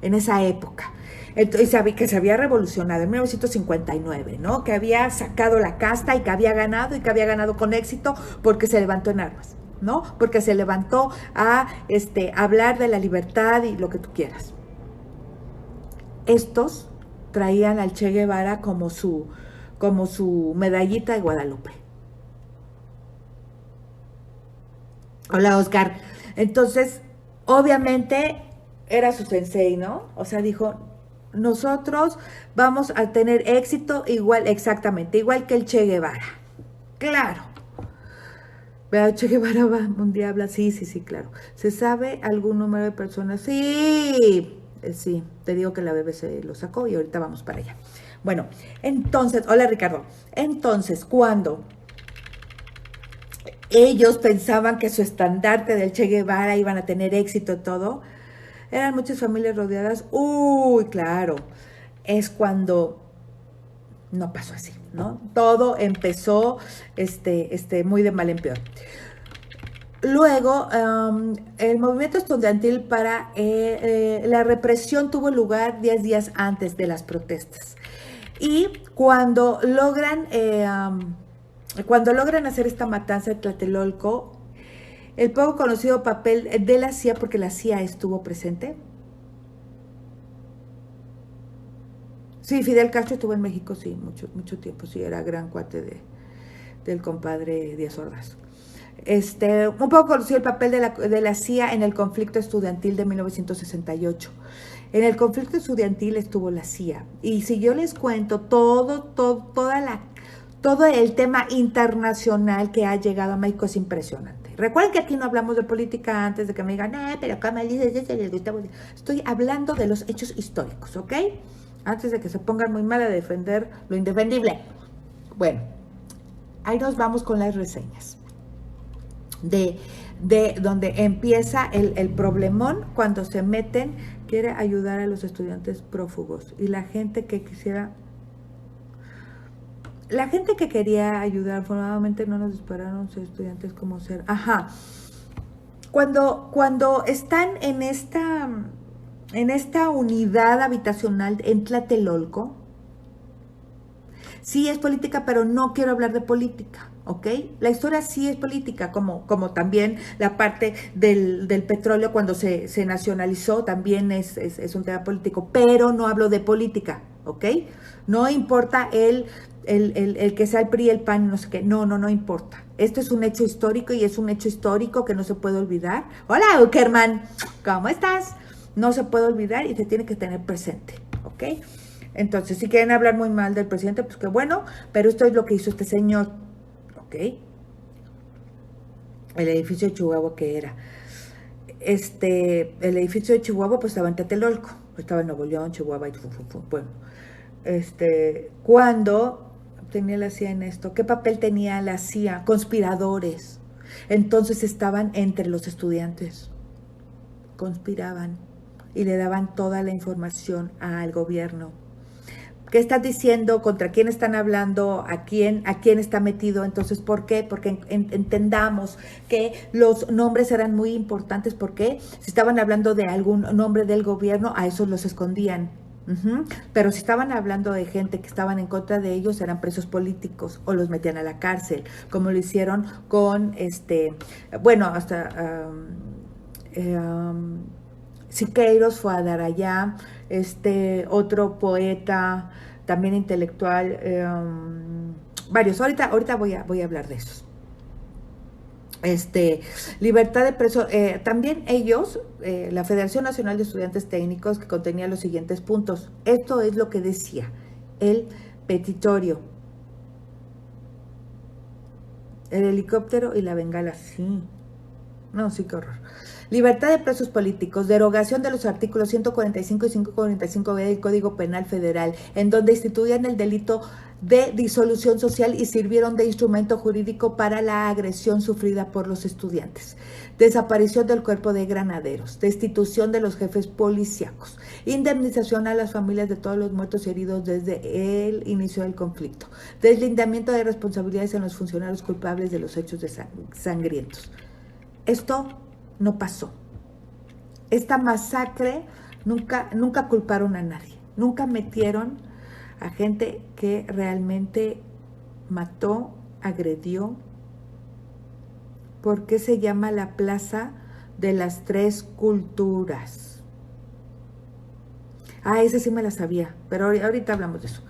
en esa época. Entonces, que se había revolucionado en 1959, ¿no? Que había sacado la casta y que había ganado con éxito porque se levantó en armas, ¿no? Porque se levantó a hablar de la libertad y lo que tú quieras. Estos traían al Che Guevara como su medallita de Guadalupe. Hola, Oscar. Entonces, obviamente era su sensei, ¿no? O sea, dijo, nosotros vamos a tener éxito igual, exactamente, igual que el Che Guevara. Claro. Vea, Che Guevara va un día habla, sí, claro. ¿Se sabe algún número de personas? Sí, sí, te digo que la BBC lo sacó y ahorita vamos para allá. Bueno, entonces, hola Ricardo. Entonces, cuando ellos pensaban que su estandarte del Che Guevara iban a tener éxito y todo, eran muchas familias rodeadas. Uy, claro, es cuando no pasó así, ¿no? Todo empezó muy de mal en peor. Luego, el movimiento estudiantil para la represión tuvo lugar 10 días antes de las protestas. Y cuando logran hacer esta matanza de Tlatelolco, el poco conocido papel de la CIA, porque la CIA estuvo presente. Sí, Fidel Castro estuvo en México, sí, mucho tiempo, sí, era gran cuate del compadre Díaz Ordaz. Un poco conocido el papel de la CIA en el conflicto estudiantil de 1968. En el conflicto estudiantil estuvo la CIA. Y si yo les cuento todo el tema internacional que ha llegado a México, es impresionante. Recuerden que aquí no hablamos de política antes de que me digan, pero acá me dices, estoy hablando de los hechos históricos, ¿ok? Antes de que se pongan muy mal a defender lo indefendible. Bueno, ahí nos vamos con las reseñas de donde empieza el problemón cuando se meten, quiere ayudar a los estudiantes prófugos y la gente que quería ayudar, afortunadamente no nos dispararon estudiantes como ser. Ajá. Cuando están en esta unidad habitacional en Tlatelolco, sí es política, pero no quiero hablar de política, ¿ok? La historia sí es política, como también la parte del petróleo cuando se nacionalizó, también es un tema político, pero no hablo de política, ¿ok? No importa el que sea el PRI, el PAN, no sé qué, no importa. Esto es un hecho histórico y es un hecho histórico que no se puede olvidar. Hola, Uckerman, ¿cómo estás? No se puede olvidar y se tiene que tener presente, ¿ok? Entonces, si quieren hablar muy mal del presidente, pues qué bueno, pero esto es lo que hizo este señor, ¿ok? El edificio de Chihuahua que era. El edificio de Chihuahua pues estaba en Tlatelolco, estaba en Nuevo León, Chihuahua, y bueno. Cuando tenía la CIA en esto, ¿qué papel tenía la CIA? Conspiradores. Entonces estaban entre los estudiantes, conspiraban y le daban toda la información al gobierno. ¿Qué estás diciendo? ¿Contra quién están hablando? ¿A quién está metido? Entonces, ¿por qué? Porque entendamos que los nombres eran muy importantes. ¿Por qué? Si estaban hablando de algún nombre del gobierno, a esos los escondían. Pero si estaban hablando de gente que estaban en contra de ellos, eran presos políticos o los metían a la cárcel, como lo hicieron con hasta Siqueiros fue a dar allá, otro poeta, también intelectual, varios. Ahorita voy a hablar de esos. Libertad de preso, también ellos, la Federación Nacional de Estudiantes Técnicos, que contenía los siguientes puntos. Esto es lo que decía el petitorio. El helicóptero y la bengala, sí. No, sí, qué horror. Libertad de presos políticos, derogación de los artículos 145 y 545 del Código Penal Federal, en donde instituían el delito de disolución social y sirvieron de instrumento jurídico para la agresión sufrida por los estudiantes. Desaparición del cuerpo de granaderos, destitución de los jefes policíacos, indemnización a las familias de todos los muertos y heridos desde el inicio del conflicto, deslindamiento de responsabilidades en los funcionarios culpables de los hechos sangrientos. Esto no pasó. Esta masacre nunca culparon a nadie. Nunca metieron a gente que realmente mató, agredió. ¿Por qué se llama la Plaza de las Tres Culturas? Esa sí me la sabía, pero ahorita hablamos de eso.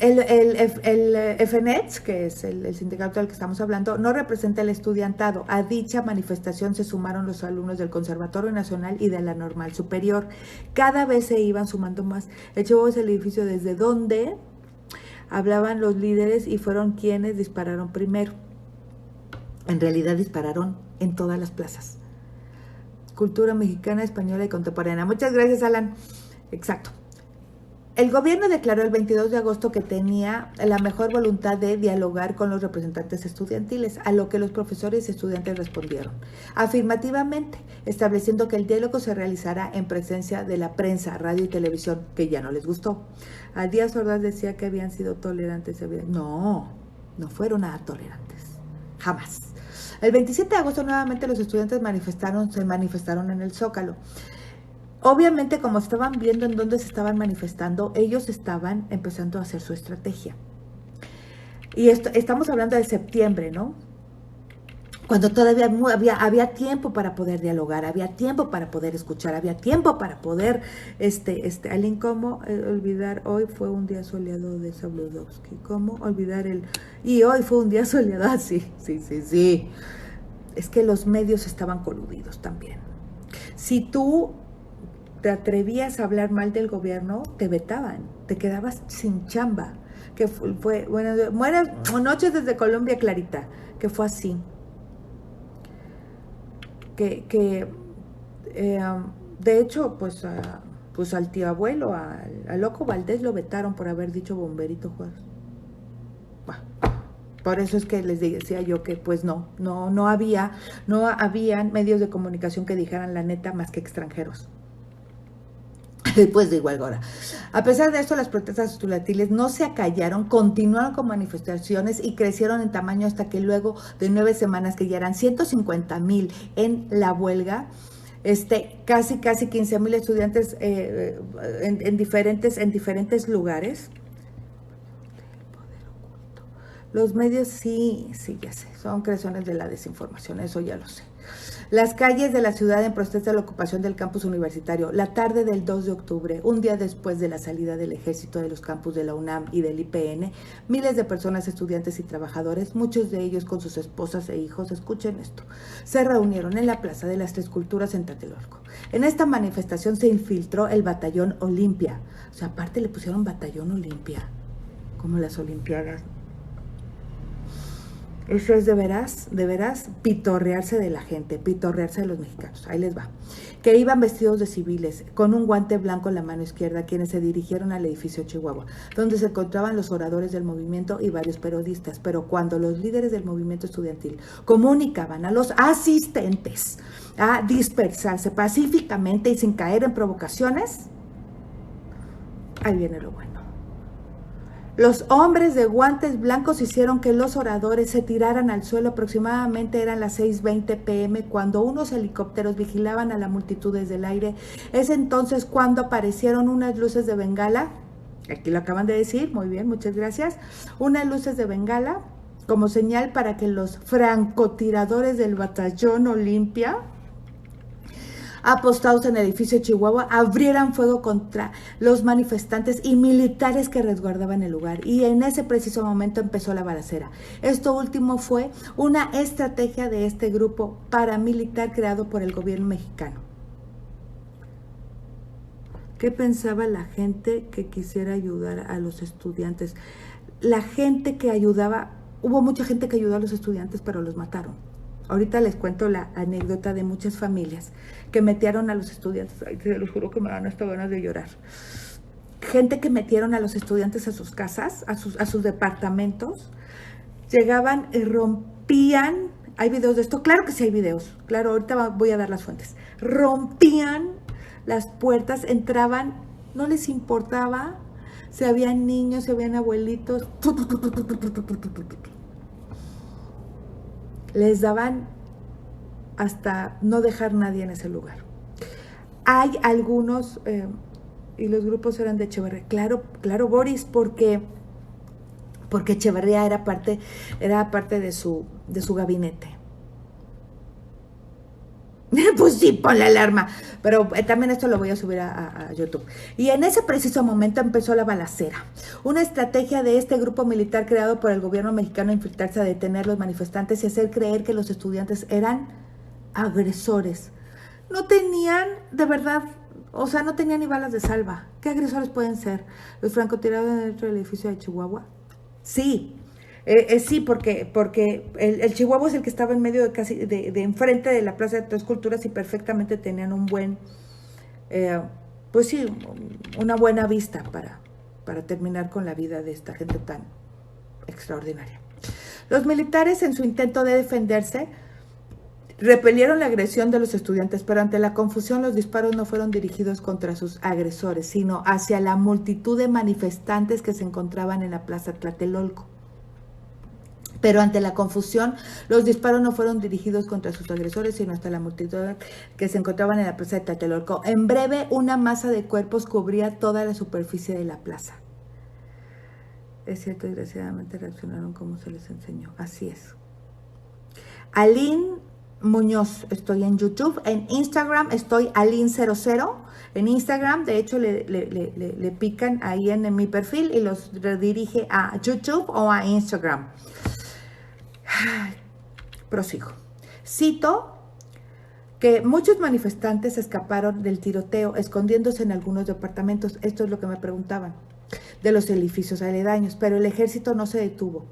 El FNETS, que es el sindicato del que estamos hablando, no representa el estudiantado. A dicha manifestación se sumaron los alumnos del Conservatorio Nacional y de la Normal Superior. Cada vez se iban sumando más. El Chihuahua es el edificio desde donde hablaban los líderes y fueron quienes dispararon primero. En realidad dispararon en todas las plazas. Cultura mexicana, española y contemporánea. Muchas gracias, Alan. Exacto. El gobierno declaró el 22 de agosto que tenía la mejor voluntad de dialogar con los representantes estudiantiles, a lo que los profesores y estudiantes respondieron afirmativamente, estableciendo que el diálogo se realizará en presencia de la prensa, radio y televisión, que ya no les gustó. A Díaz Ordaz decía que habían sido tolerantes. No fueron nada tolerantes, jamás. El 27 de agosto nuevamente los estudiantes se manifestaron en el Zócalo. Obviamente, como estaban viendo en dónde se estaban manifestando, ellos estaban empezando a hacer su estrategia. Y estamos hablando de septiembre, ¿no? Cuando todavía había tiempo para poder dialogar, había tiempo para poder escuchar, había tiempo para poder, Aline, ¿cómo olvidar? Hoy fue un día soleado de Sabludowski. ¿Cómo olvidar y hoy fue un día soleado? Sí. Es que los medios estaban coludidos también. Si tú te atrevías a hablar mal del gobierno, te vetaban, te quedabas sin chamba. Que fue buenas noches desde Colombia, Clarita, que fue así. De hecho, pues al tío abuelo, al loco Valdés, lo vetaron por haber dicho Bomberito Juárez. Bueno, por eso es que les decía yo que pues no habían medios de comunicación que dijeran la neta más que extranjeros. Pues de igual hora. A pesar de esto, las protestas estudiantiles no se acallaron, continuaron con manifestaciones y crecieron en tamaño hasta que luego de 9 semanas, que ya eran 150,000 en la huelga, casi 15,000 estudiantes en diferentes lugares. Los medios sí, ya sé, son creaciones de la desinformación, eso ya lo sé. Las calles de la ciudad en protesta de la ocupación del campus universitario, la tarde del 2 de octubre, un día después de la salida del ejército de los campus de la UNAM y del IPN, miles de personas, estudiantes y trabajadores, muchos de ellos con sus esposas e hijos, escuchen esto, se reunieron en la Plaza de las Tres Culturas en Tlatelolco. En esta manifestación se infiltró el Batallón Olimpia, o sea, aparte le pusieron Batallón Olimpia, como las Olimpiadas. Eso es de veras pitorrearse de la gente, pitorrearse de los mexicanos. Ahí les va. Que iban vestidos de civiles, con un guante blanco en la mano izquierda, quienes se dirigieron al edificio Chihuahua, donde se encontraban los oradores del movimiento y varios periodistas. Pero cuando los líderes del movimiento estudiantil comunicaban a los asistentes a dispersarse pacíficamente y sin caer en provocaciones, ahí viene lo bueno. Los hombres de guantes blancos hicieron que los oradores se tiraran al suelo. Aproximadamente eran las 6:20 p.m. cuando unos helicópteros vigilaban a la multitud desde el aire. Es entonces cuando aparecieron unas luces de bengala. Aquí lo acaban de decir, muy bien, muchas gracias. Unas luces de bengala como señal para que los francotiradores del Batallón Olimpia, apostados en el edificio Chihuahua, abrieran fuego contra los manifestantes y militares que resguardaban el lugar. Y en ese preciso momento empezó la balacera. Esto último fue una estrategia de este grupo paramilitar creado por el gobierno mexicano. ¿Qué pensaba la gente que quisiera ayudar a los estudiantes? la gente que ayudaba, hubo mucha gente que ayudó a los estudiantes, pero los mataron. Ahorita les cuento la anécdota de muchas familias que metieron a los estudiantes. Ay, te lo juro que me dan hasta ganas de llorar. Gente que metieron a los estudiantes a sus casas, a sus departamentos, llegaban y rompían. ¿Hay videos de esto? Claro que sí hay videos. Claro, ahorita voy a dar las fuentes. Rompían las puertas, entraban, no les importaba si habían niños, si habían abuelitos. Les daban hasta no dejar nadie en ese lugar. Hay algunos, y los grupos eran de Echeverría. Claro, Boris, porque Echeverría era parte de su gabinete. Pues sí, pon la alarma. Pero también esto lo voy a subir a YouTube. Y en ese preciso momento empezó la balacera. Una estrategia de este grupo militar creado por el gobierno mexicano infiltrarse a detener a los manifestantes y hacer creer que los estudiantes eran agresores. No tenían, de verdad, o sea, no tenían ni balas de salva. ¿Qué agresores pueden ser? ¿Los francotiradores dentro del edificio de Chihuahua? Sí. Sí, porque el Chihuahua es el que estaba en medio de enfrente de la Plaza de Tres Culturas y perfectamente tenían un buen, pues sí, una buena vista para terminar con la vida de esta gente tan extraordinaria. Los militares, en su intento de defenderse, repelieron la agresión de los estudiantes, pero ante la confusión los disparos no fueron dirigidos contra sus agresores, sino hacia la multitud de manifestantes que se encontraban en la Plaza Tlatelolco. Pero ante la confusión, los disparos no fueron dirigidos contra sus agresores, sino hasta la multitud que se encontraban en la plaza de Tlatelolco. En breve, una masa de cuerpos cubría toda la superficie de la plaza. Es cierto, desgraciadamente reaccionaron como se les enseñó. Así es. Aline Muñoz, estoy en YouTube. En Instagram estoy Aline00. En Instagram, de hecho, le pican ahí en mi perfil y los redirige a YouTube o a Instagram. Prosigo. Cito que muchos manifestantes escaparon del tiroteo escondiéndose en algunos departamentos. Esto es lo que me preguntaban de los edificios aledaños, pero el ejército no se detuvo,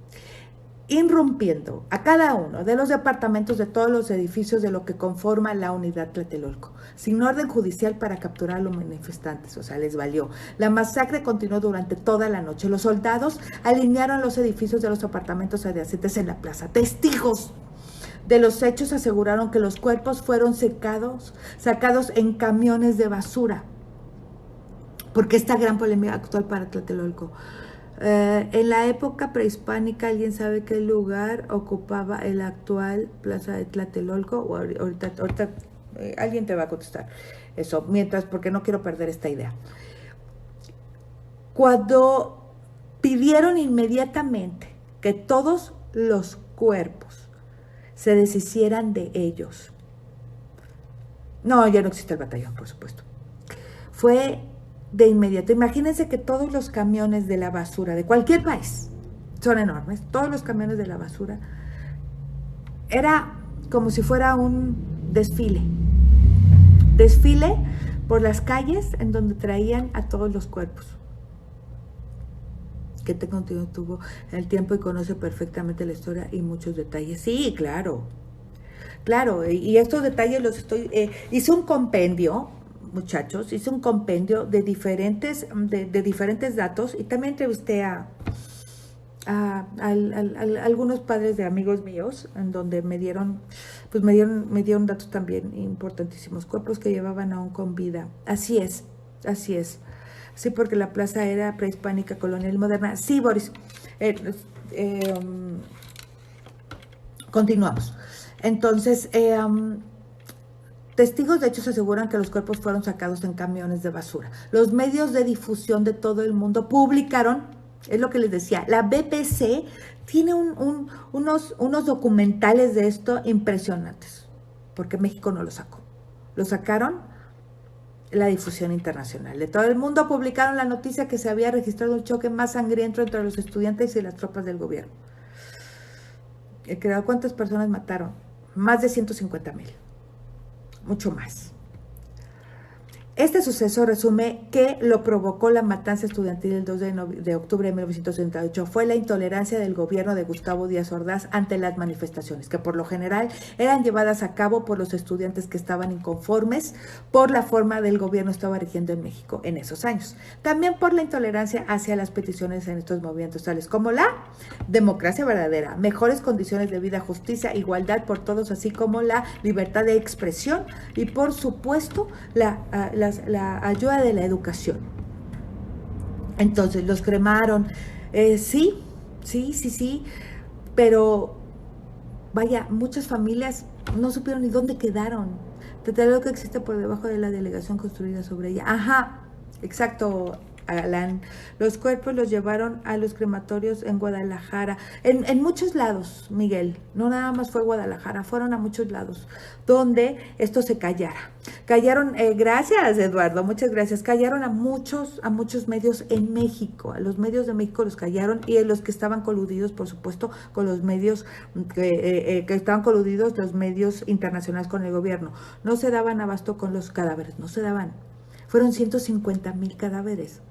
irrumpiendo a cada uno de los departamentos de todos los edificios de lo que conforma la unidad Tlatelolco, sin orden judicial para capturar a los manifestantes, o sea, les valió. La masacre continuó durante toda la noche. Los soldados alinearon los edificios de los apartamentos adyacentes en la plaza. Testigos de los hechos aseguraron que los cuerpos fueron sacados en camiones de basura, porque esta gran polémica actual para Tlatelolco. En la época prehispánica, ¿alguien sabe qué lugar ocupaba el actual Plaza de Tlatelolco? O ahorita alguien te va a contestar eso, mientras, porque no quiero perder esta idea. Cuando pidieron inmediatamente que todos los cuerpos se deshicieran de ellos. No, ya no existe el batallón, por supuesto. Fue de inmediato. Imagínense que todos los camiones de la basura de cualquier país, son enormes, todos los camiones de la basura, era como si fuera un desfile por las calles en donde traían a todos los cuerpos. Que te tuvo el tiempo y conoce perfectamente la historia y muchos detalles. Sí, claro, y estos detalles los hice un compendio, muchachos, hice un compendio de diferentes datos y también entrevisté a algunos padres de amigos míos, en donde me dieron datos también importantísimos, cuerpos que llevaban aún con vida. Así es. Sí, porque la plaza era prehispánica, colonial y moderna. Sí, Boris. Continuamos. Entonces, testigos de hechos aseguran que los cuerpos fueron sacados en camiones de basura. Los medios de difusión de todo el mundo publicaron, es lo que les decía, la BBC tiene unos documentales de esto impresionantes, porque México no lo sacó. Lo sacaron la difusión internacional. De todo el mundo publicaron la noticia que se había registrado un choque más sangriento entre los estudiantes y las tropas del gobierno. ¿Cuántas personas mataron? Más de 150,000. Mucho más. Este suceso resume que lo provocó la matanza estudiantil el 2 de octubre de 1968. Fue la intolerancia del gobierno de Gustavo Díaz Ordaz ante las manifestaciones, que por lo general eran llevadas a cabo por los estudiantes que estaban inconformes por la forma del gobierno estaba rigiendo en México en esos años. También por la intolerancia hacia las peticiones en estos movimientos, tales como la democracia verdadera, mejores condiciones de vida, justicia, igualdad por todos, así como la libertad de expresión y, por supuesto, la ayuda de la educación. Entonces los cremaron, sí, pero vaya, muchas familias no supieron ni dónde quedaron. Lo que existe por debajo de la delegación construida sobre ella. Ajá, exacto, Alan. Los cuerpos los llevaron a los crematorios en Guadalajara, en muchos lados, Miguel, no nada más fue Guadalajara, fueron a muchos lados donde esto se callara. Callaron, gracias Eduardo, muchas gracias, callaron a muchos medios en México, a los medios de México los callaron, y los que estaban coludidos, por supuesto, con los medios, que estaban coludidos los medios internacionales con el gobierno. No se daban abasto con los cadáveres, no se daban. Fueron 150,000 cadáveres.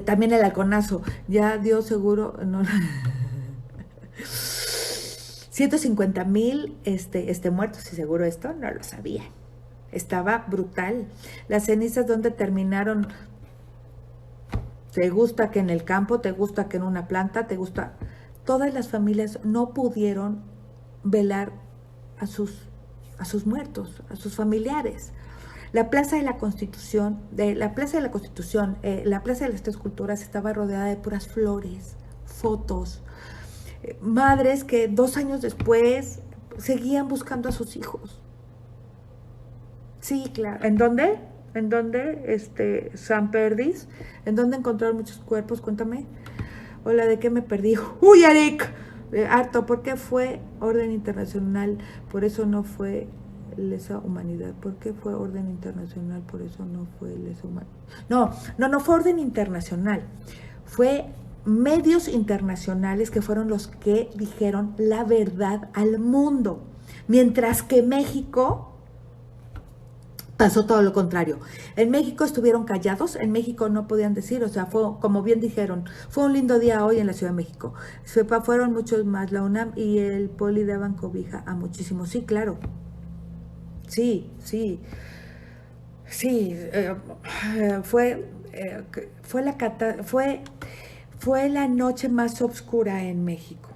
También el halconazo, ya dio seguro, no, 150,000 muertos, y seguro esto no lo sabía. Estaba brutal. Las cenizas, ¿dónde terminaron? ¿Te gusta que en el campo? ¿Te gusta que en una planta? ¿Te gusta? Todas las familias no pudieron velar a sus muertos, a sus familiares. La Plaza de la Constitución, la Plaza de las Tres Culturas estaba rodeada de puras flores, fotos, madres que 2 años después seguían buscando a sus hijos. Sí, claro. ¿En dónde? ¿En dónde? San Perdis. ¿En dónde encontraron muchos cuerpos? Cuéntame. Hola, ¿de qué me perdí? ¡Uy, Eric! Harto, ¿por qué fue orden internacional? Por eso no fue lesa humanidad. ¿Por qué fue orden internacional? Por eso no fue lesa humanidad. No fue orden internacional. Fue medios internacionales que fueron los que dijeron la verdad al mundo. Mientras que México pasó todo lo contrario. En México estuvieron callados, en México no podían decir, o sea, fue, como bien dijeron, fue un lindo día hoy en la Ciudad de México. Fueron muchos más, la UNAM y el Poli daban cobija a muchísimos. Sí, claro. Sí. Fue la noche más oscura en México.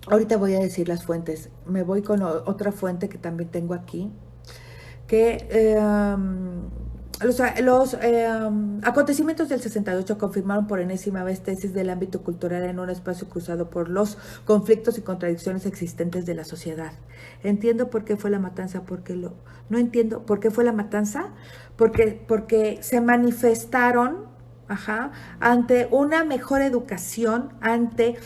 Ahorita voy a decir las fuentes. Me voy con otra fuente que también tengo aquí, que los acontecimientos del 68 confirmaron por enésima vez tesis del ámbito cultural en un espacio cruzado por los conflictos y contradicciones existentes de la sociedad. Entiendo por qué fue la matanza, no entiendo por qué fue la matanza, porque se manifestaron ante una mejor educación, ante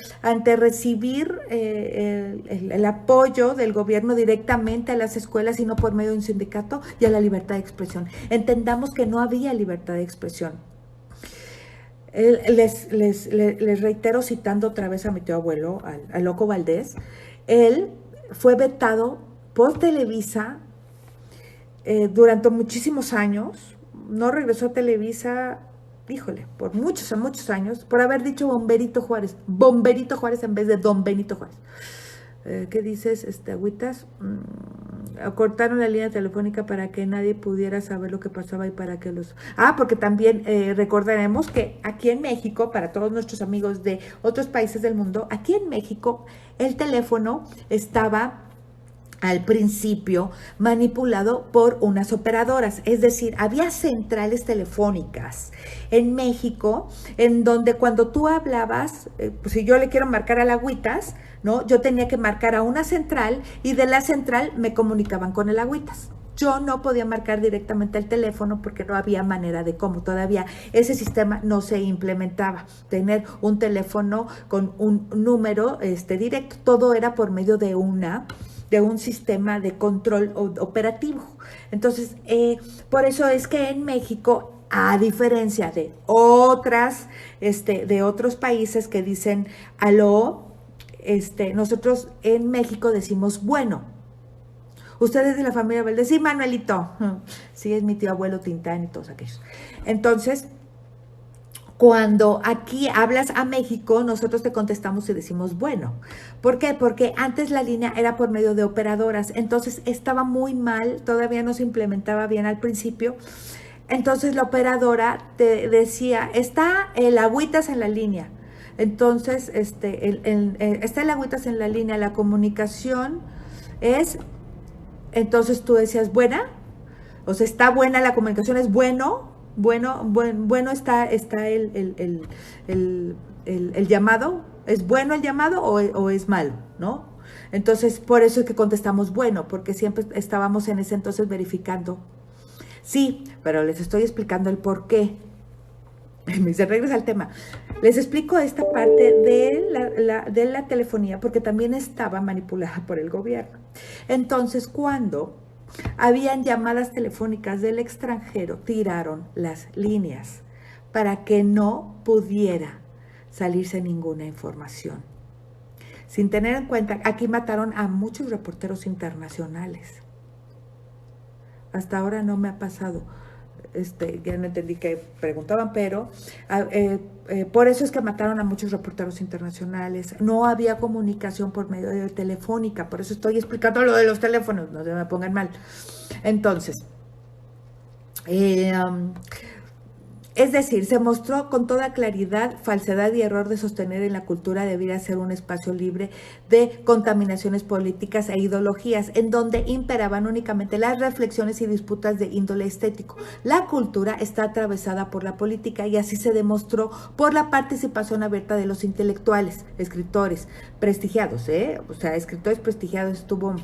recibir el apoyo del gobierno directamente a las escuelas y no por medio de un sindicato, y a la libertad de expresión. Entendamos que no había libertad de expresión. Les reitero, citando otra vez a mi tío abuelo, al Loco Valdés, él fue vetado por Televisa durante muchísimos años, no regresó a Televisa, híjole, por muchos años, por haber dicho Bomberito Juárez en vez de Don Benito Juárez. ¿Qué dices, agüitas? Cortaron la línea telefónica para que nadie pudiera saber lo que pasaba y para que los... porque también recordaremos que aquí en México, para todos nuestros amigos de otros países del mundo, aquí en México el teléfono estaba al principio manipulado por unas operadoras, es decir, había centrales telefónicas en México en donde cuando tú hablabas, pues si yo le quiero marcar a la Agüitas, ¿no? Yo tenía que marcar a una central y de la central me comunicaban con el Agüitas. Yo no podía marcar directamente el teléfono porque no había manera de cómo, todavía ese sistema no se implementaba. Tener un teléfono con un número directo, todo era por medio de un sistema de control operativo. Entonces, por eso es que en México, a diferencia de otros países que dicen aló, nosotros en México decimos bueno. Ustedes de la familia Valdés, sí, Manuelito. Sí, es mi tío abuelo Tintán y todos aquellos. Entonces, cuando aquí hablas a México, nosotros te contestamos y decimos bueno. ¿Por qué? Porque antes la línea era por medio de operadoras, entonces estaba muy mal, todavía no se implementaba bien al principio. Entonces la operadora te decía, está el agüitas en la línea. Entonces, está el agüitas en la línea, la comunicación es, entonces tú decías, buena, o sea, está buena la comunicación, es bueno está el llamado, ¿es bueno el llamado o es malo, no? Entonces, por eso es que contestamos bueno, porque siempre estábamos en ese entonces verificando. Sí, pero les estoy explicando el por qué. Se regresa al tema. Les explico esta parte de la telefonía porque también estaba manipulada por el gobierno. Entonces, cuando habían llamadas telefónicas del extranjero, tiraron las líneas para que no pudiera salirse ninguna información. Sin tener en cuenta, aquí mataron a muchos reporteros internacionales. Hasta ahora no me ha pasado. Ya no entendí qué preguntaban, pero por eso es que mataron a muchos reporteros internacionales. No había comunicación por medio de telefónica, por eso estoy explicando lo de los teléfonos, no se me pongan mal. Entonces, es decir, se mostró con toda claridad falsedad y error de sostener en la cultura debiera ser un espacio libre de contaminaciones políticas e ideologías, en donde imperaban únicamente las reflexiones y disputas de índole estético. La cultura está atravesada por la política y así se demostró por la participación abierta de los intelectuales, escritores prestigiados, o sea, escritores prestigiados estuvo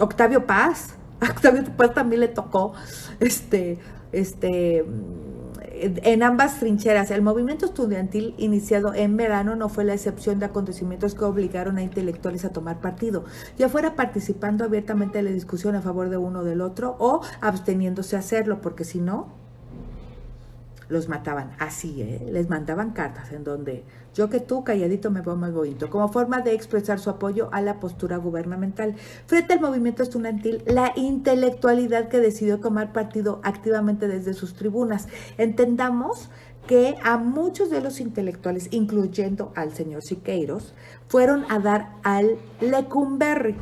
Octavio Paz. A Octavio Paz también le tocó en ambas trincheras. El movimiento estudiantil iniciado en verano no fue la excepción de acontecimientos que obligaron a intelectuales a tomar partido, ya fuera participando abiertamente en la discusión a favor de uno o del otro o absteniéndose a hacerlo, porque si no, los mataban así, les mandaban cartas en donde yo que tú calladito me veo más bonito, como forma de expresar su apoyo a la postura gubernamental. Frente al movimiento estudiantil, la intelectualidad que decidió tomar partido activamente desde sus tribunas. Entendamos que a muchos de los intelectuales, incluyendo al señor Siqueiros, fueron a dar al Lecumberri,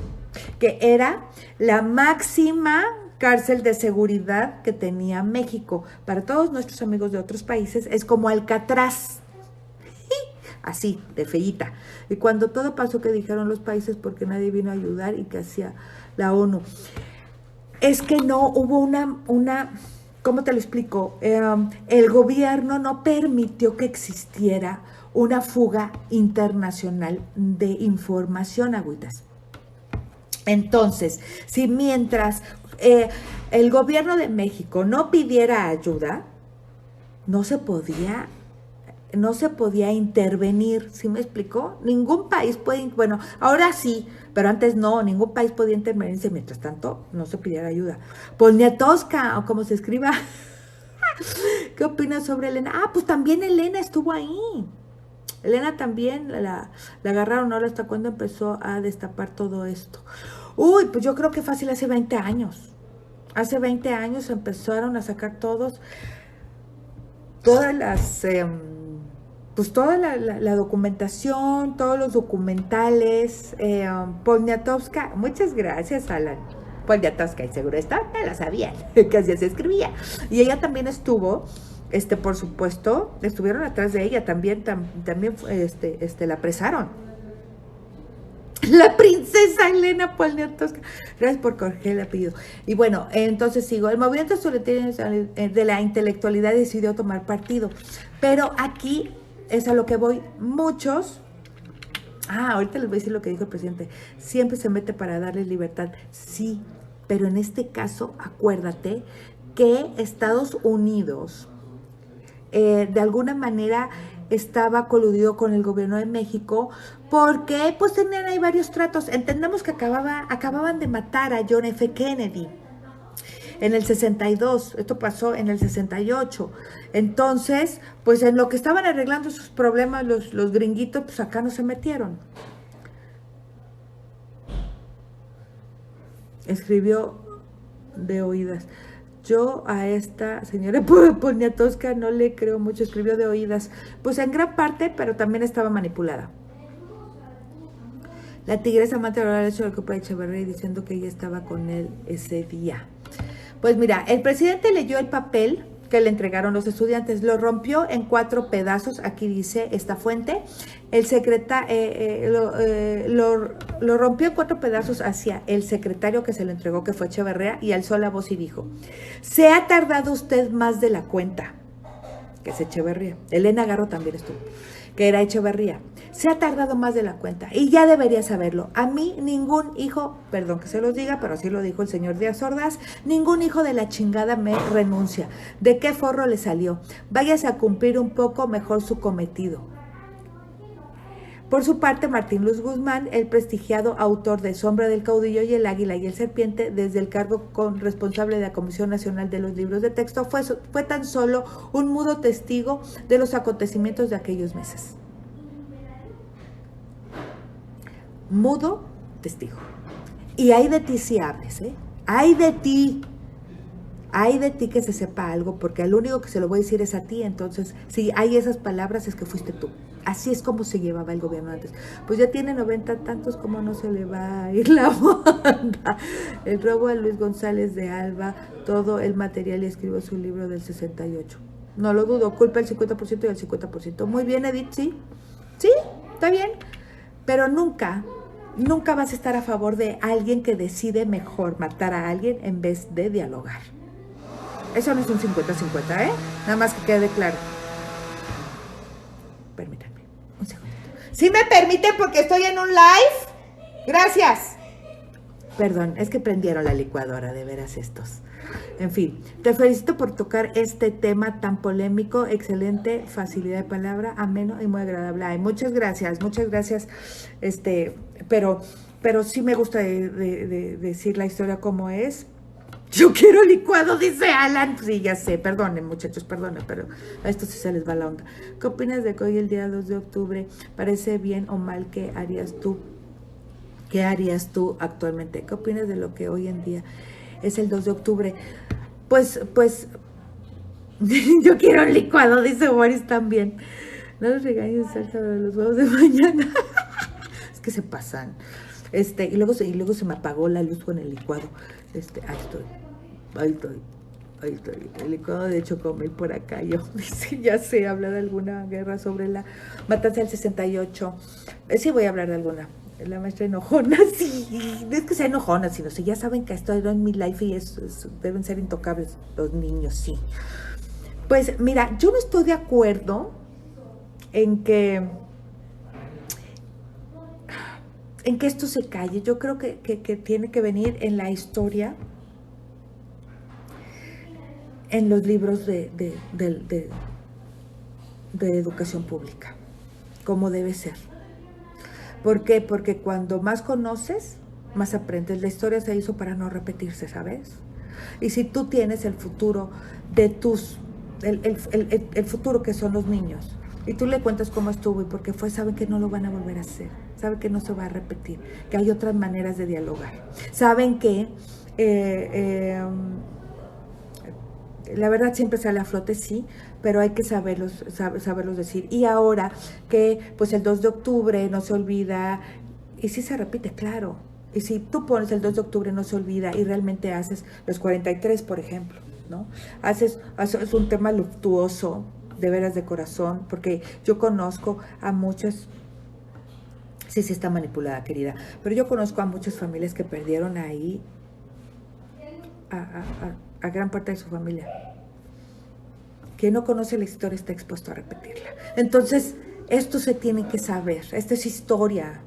que era la máxima cárcel de seguridad que tenía México. Para todos nuestros amigos de otros países es como Alcatraz, así, de feíta. Y cuando todo pasó, que dijeron los países porque nadie vino a ayudar y que hacía la ONU, es que no hubo una ¿cómo te lo explico? El gobierno no permitió que existiera una fuga internacional de información, agüitas. Entonces, si mientras el gobierno de México no pidiera ayuda, no se podía intervenir, ¿sí me explicó? Ningún país puede, bueno, ahora sí, pero antes no, ningún país podía intervenirse, mientras tanto no se pidiera ayuda. Poniatowska, o como se escriba. ¿Qué opinas sobre Elena? Ah, pues también Elena estuvo ahí. Elena también la agarraron ahora hasta cuando empezó a destapar todo esto. Uy, pues yo creo que fácil hace 20 años. Hace 20 años empezaron a sacar todas las, pues toda la documentación, todos los documentales. Poniatowska, muchas gracias, Alan. Poniatowska, y seguro esta ya la sabían, que así se escribía. Y ella también estuvo, por supuesto, estuvieron atrás de ella, también la apresaron. La princesa Elena Poniatowska. Gracias por corregir el apellido. Y bueno, entonces sigo. El movimiento estudiantil de la intelectualidad decidió tomar partido. Pero aquí es a lo que voy. Muchos... ahorita les voy a decir lo que dijo el presidente. Siempre se mete para darles libertad. Sí, pero en este caso, acuérdate que Estados Unidos, de alguna manera, estaba coludido con el gobierno de México porque pues tenían ahí varios tratos. Entendamos que acababan de matar a John F. Kennedy. en el 62, esto pasó en el 68. Entonces, pues en lo que estaban arreglando sus problemas los gringuitos, pues acá no se metieron. Escribió de oídas. Yo a esta señora Poniatowska no le creo mucho, escribió de oídas. Pues en gran parte, pero también estaba manipulada. La tigresa amante habrá hecho el culpa de Echeverría diciendo que ella estaba con él ese día. Pues mira, el presidente leyó el papel que le entregaron los estudiantes, lo rompió en 4 pedazos, aquí dice esta fuente, el secretario lo rompió en 4 pedazos hacia el secretario que se lo entregó, que fue Echeverría, y alzó la voz y dijo, se ha tardado usted más de la cuenta, que es Echeverría. Elena Garro también estuvo, que era Echeverría. Se ha tardado más de la cuenta y ya debería saberlo. A mí ningún hijo, perdón que se los diga, pero así lo dijo el señor Díaz Ordaz, ningún hijo de la chingada me renuncia. ¿De qué forro le salió? Váyase a cumplir un poco mejor su cometido. Por su parte, Martín Luz Guzmán, el prestigiado autor de Sombra del Caudillo y el Águila y el Serpiente, desde el cargo responsable de la Comisión Nacional de los Libros de Texto, fue tan solo un mudo testigo de los acontecimientos de aquellos meses. Mudo testigo. Y hay de ti si hables, ¿eh? Hay de ti que se sepa algo, porque al único que se lo voy a decir es a ti. Entonces, si hay esas palabras es que fuiste tú. Así es como se llevaba el gobierno antes. Pues ya tiene 90 tantos, como no se le va a ir la onda. El robo a Luis González de Alba, todo el material, y escribió su libro del 68. No lo dudo, culpa el 50% y el 50%. Muy bien, Edith, sí. Sí, está bien. Pero nunca vas a estar a favor de alguien que decide mejor matar a alguien en vez de dialogar. Eso no es un 50-50, ¿eh? Nada más que quede claro. Permítanme, un segundo. ¿Sí me permiten porque estoy en un live? Gracias. Perdón, es que prendieron la licuadora, de veras estos. En fin, te felicito por tocar este tema tan polémico, excelente, facilidad de palabra, ameno y muy agradable. Ay, muchas gracias, pero sí me gusta de decir la historia como es. Yo quiero licuado, dice Alan. Sí, ya sé, perdonen muchachos, perdonen, pero a esto sí se les va la onda. ¿Qué opinas de que hoy el día 2 de octubre parece bien o mal? ¿Qué harías tú? ¿Qué harías tú actualmente? ¿Qué opinas de lo que hoy en día es el 2 de octubre? Pues, yo quiero un licuado, dice Boris también. No los regañes, salsa de los huevos de mañana. Es que se pasan. Y luego se me apagó la luz con el licuado. Ahí estoy. El licuado de Chocomil por acá. Yo, dice, ya sé, hablar de alguna guerra sobre la matanza del 68. Sí voy a hablar de alguna. La maestra enojona, sí, no es que sea enojona, sino si ya saben que estoy en mi life y deben ser intocables los niños, sí. Pues mira, yo no estoy de acuerdo en que esto se calle. Yo creo que tiene que venir en la historia, en los libros de educación pública, como debe ser. ¿Por qué? Porque cuando más conoces, más aprendes. La historia se hizo para no repetirse, ¿sabes? Y si tú tienes el futuro de el futuro que son los niños, y tú le cuentas cómo estuvo y por qué fue, saben que no lo van a volver a hacer, saben que no se va a repetir, que hay otras maneras de dialogar, saben que la verdad siempre sale a flote, sí, pero hay que saberlos decir. Y ahora que pues el 2 de octubre no se olvida, y sí se repite, claro. Y si tú pones el 2 de octubre no se olvida y realmente haces los 43, por ejemplo, ¿no? Haces un tema luctuoso, de veras de corazón, porque yo conozco a muchas, sí está manipulada, querida, pero yo conozco a muchas familias que perdieron ahí a gran parte de su familia. Quien no conoce la historia está expuesto a repetirla. Entonces, esto se tiene que saber. Esta es historia.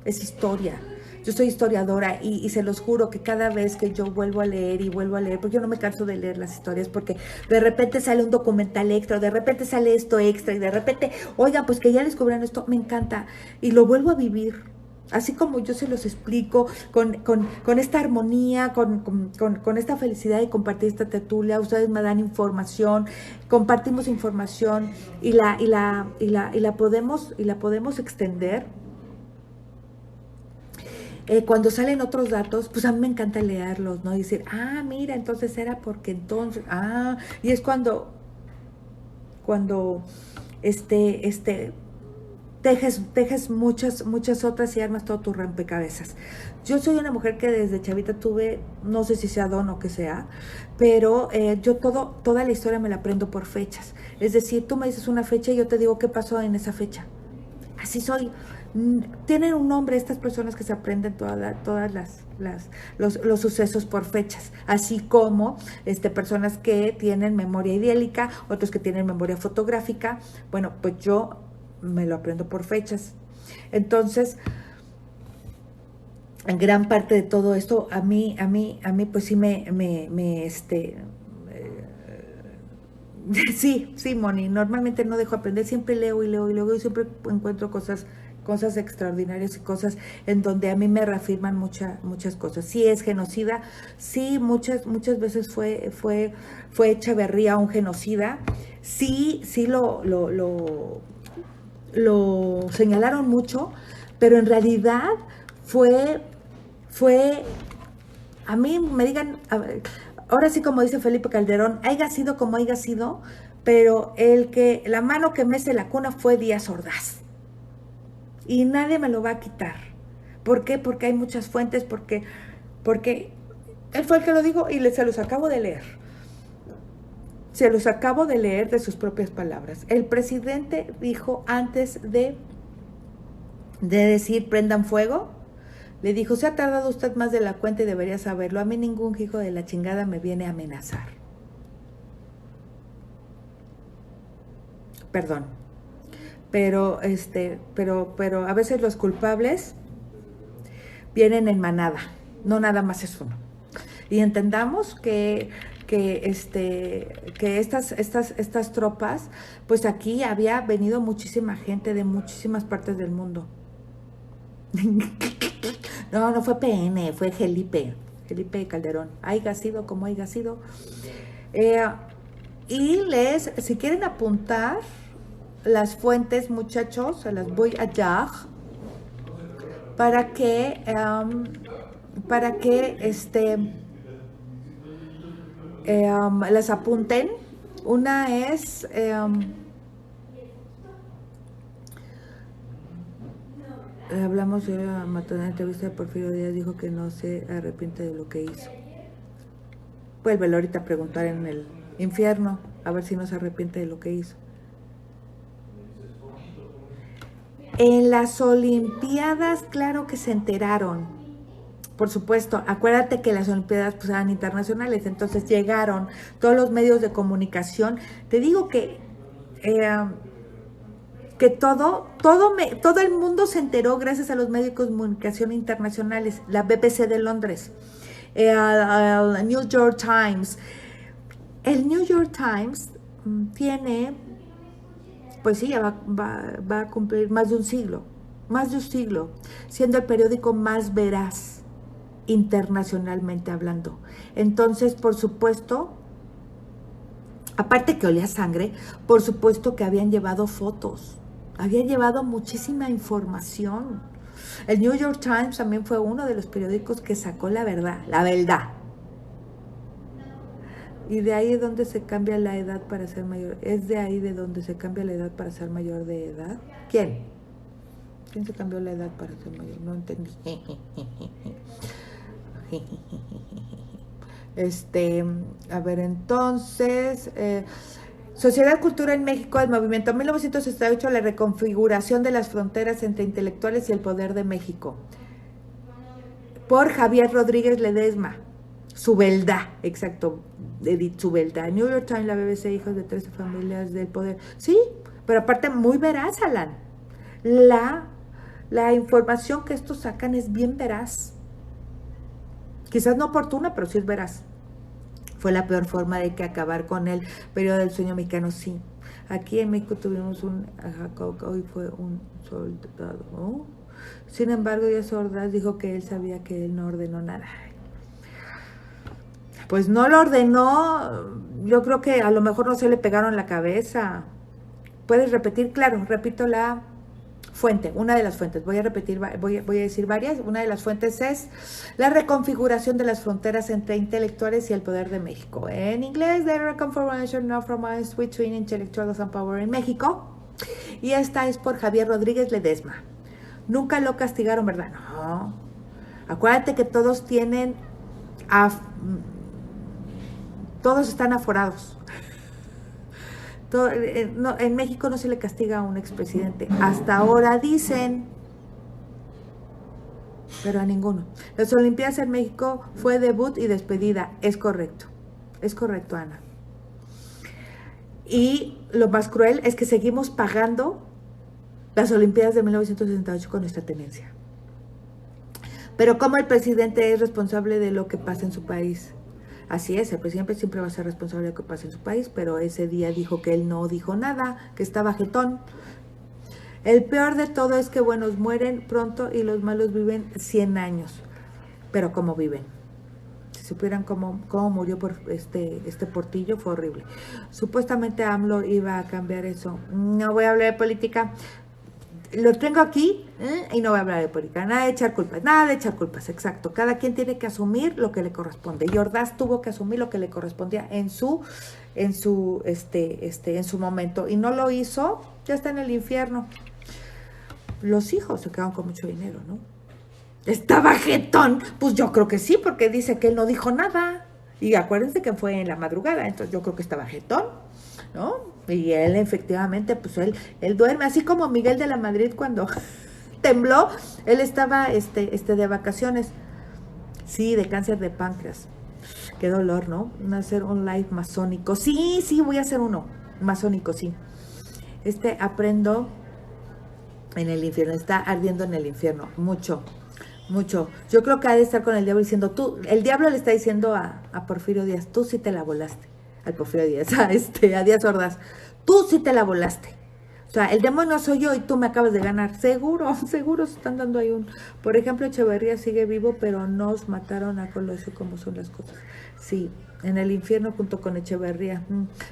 Es historia. Yo soy historiadora y se los juro que cada vez que yo vuelvo a leer, porque yo no me canso de leer las historias, porque de repente sale un documental extra, de repente sale esto extra, y de repente, oiga, pues que ya descubrieron esto, me encanta, y lo vuelvo a vivir. así como yo se los explico, con esta armonía, con esta felicidad de compartir esta tertulia, ustedes me dan información, compartimos información y la podemos extender. Cuando salen otros datos, pues a mí me encanta leerlos, ¿no? Y decir, mira, entonces era porque entonces, y es cuando, este, tejes muchas otras y armas todo tu rompecabezas. Yo soy una mujer que desde chavita tuve, no sé si sea don o que sea, pero yo toda la historia me la aprendo por fechas. Es decir, tú me dices una fecha y yo te digo qué pasó en esa fecha. Así soy. Tienen un nombre estas personas que se aprenden todas los sucesos por fechas, así como personas que tienen memoria idélica, otros que tienen memoria fotográfica. Bueno, pues yo me lo aprendo por fechas. Entonces, en gran parte de todo esto, a mí pues sí sí, Moni, normalmente no dejo aprender, siempre leo y leo y leo y siempre encuentro cosas extraordinarias y cosas en donde a mí me reafirman muchas cosas. Sí es genocida, sí muchas veces fue Echeverría un genocida, sí lo señalaron mucho, pero en realidad fue, a mí me digan, ahora sí como dice Felipe Calderón, haya sido como haya sido, pero la mano que mece la cuna fue Díaz Ordaz. Y nadie me lo va a quitar. ¿Por qué? Porque hay muchas fuentes, porque él fue el que lo dijo y se los acabo de leer. Se los acabo de leer de sus propias palabras. El presidente dijo antes de decir prendan fuego, le dijo, se ha tardado usted más de la cuenta y debería saberlo. A mí ningún hijo de la chingada me viene a amenazar. Perdón. Pero a veces los culpables vienen en manada, no nada más es uno. Y entendamos que estas tropas, pues aquí había venido muchísima gente de muchísimas partes del mundo. No fue PN, fue Felipe Calderón. Haya sido como haya sido. Y si quieren apuntar las fuentes, muchachos, se las voy a dar para que las apunten. Una es hablamos de la maternal entrevista de Porfirio Díaz, dijo que no se arrepiente de lo que hizo. Vuélvelo ahorita a preguntar en el infierno, a ver si no se arrepiente de lo que hizo. En las Olimpiadas, claro que se enteraron. Por supuesto, acuérdate que las Olimpiadas pues eran internacionales, entonces llegaron todos los medios de comunicación. Te digo que todo el mundo se enteró gracias a los medios de comunicación internacionales, la BBC de Londres, el New York Times. El New York Times tiene, pues sí, ya va a cumplir más de un siglo, siendo el periódico más veraz internacionalmente hablando. Entonces, por supuesto, aparte que olía sangre, por supuesto que habían llevado fotos, habían llevado muchísima información. El New York Times también fue uno de los periódicos que sacó la verdad. Y de ahí es donde se cambia la edad para ser mayor. ¿Es de ahí de donde se cambia la edad para ser mayor de edad? ¿Quién se cambió la edad para ser mayor? No entendí. A ver, entonces, Sociedad Cultura en México, el movimiento 1968, la reconfiguración de las fronteras entre intelectuales y el poder de México, por Javier Rodríguez Ledesma. Subelda, exacto, Edith Subelda. New York Times, la BBC, hijos de 13 familias del poder. Sí, pero aparte muy veraz, Alan. La información que estos sacan es bien veraz. Quizás no oportuna, pero sí es veraz. Fue la peor forma de que acabar con el periodo del sueño mexicano, sí. Aquí en México tuvimos hoy fue un soldado, ¿no? Sin embargo, Díaz Ordaz dijo que él sabía que él no ordenó nada. Pues no lo ordenó, yo creo que a lo mejor no se le pegaron la cabeza. ¿Puedes repetir? Claro, repito la fuente, una de las fuentes. Voy a repetir, voy a decir varias. Una de las fuentes es la reconfiguración de las fronteras entre intelectuales y el poder de México. En inglés, The Reconfiguration of Frontiers Between Intellectuals and Power en México. Y esta es por Javier Rodríguez Ledesma. Nunca lo castigaron, ¿verdad? No. Acuérdate que todos tienen... todos están aforados. En México no se le castiga a un expresidente. Hasta ahora dicen, pero a ninguno. Las Olimpiadas en México fue debut y despedida. Es correcto, Ana. Y lo más cruel es que seguimos pagando las Olimpiadas de 1968 con nuestra tenencia. Pero como el presidente es responsable de lo que pasa en su país. Así es, el presidente siempre va a ser responsable de lo que pasa en su país, pero ese día dijo que él no dijo nada, que estaba jetón. El peor de todo es que buenos mueren pronto y los malos viven 100 años. Pero ¿cómo viven? Si supieran cómo murió por este Portillo, fue horrible. Supuestamente AMLO iba a cambiar eso. No voy a hablar de política. Lo tengo aquí y no voy a hablar de política, nada de echar culpas, exacto. Cada quien tiene que asumir lo que le corresponde. Y Ordaz tuvo que asumir lo que le correspondía en su momento. Y no lo hizo, ya está en el infierno. Los hijos se quedaron con mucho dinero, ¿no? ¿Estaba jetón? Pues yo creo que sí, porque dice que él no dijo nada. Y acuérdense que fue en la madrugada, entonces yo creo que estaba jetón, ¿no? Y él efectivamente, pues él duerme, así como Miguel de la Madrid cuando tembló, él estaba de vacaciones, sí, de cáncer de páncreas. Qué dolor, ¿no? Hacer un live masónico. Sí, voy a hacer uno masónico, sí. Aprendo en el infierno, está ardiendo en el infierno, mucho. Yo creo que ha de estar con el diablo diciendo, el diablo le está diciendo a Porfirio Díaz, tú sí te la volaste. Al Porfirio Díaz, a Díaz Ordaz, tú sí te la volaste. O sea, el demonio soy yo y tú me acabas de ganar. Seguro se están dando ahí Por ejemplo, Echeverría sigue vivo, pero nos mataron a Colosio, como son las cosas. Sí, en el infierno junto con Echeverría,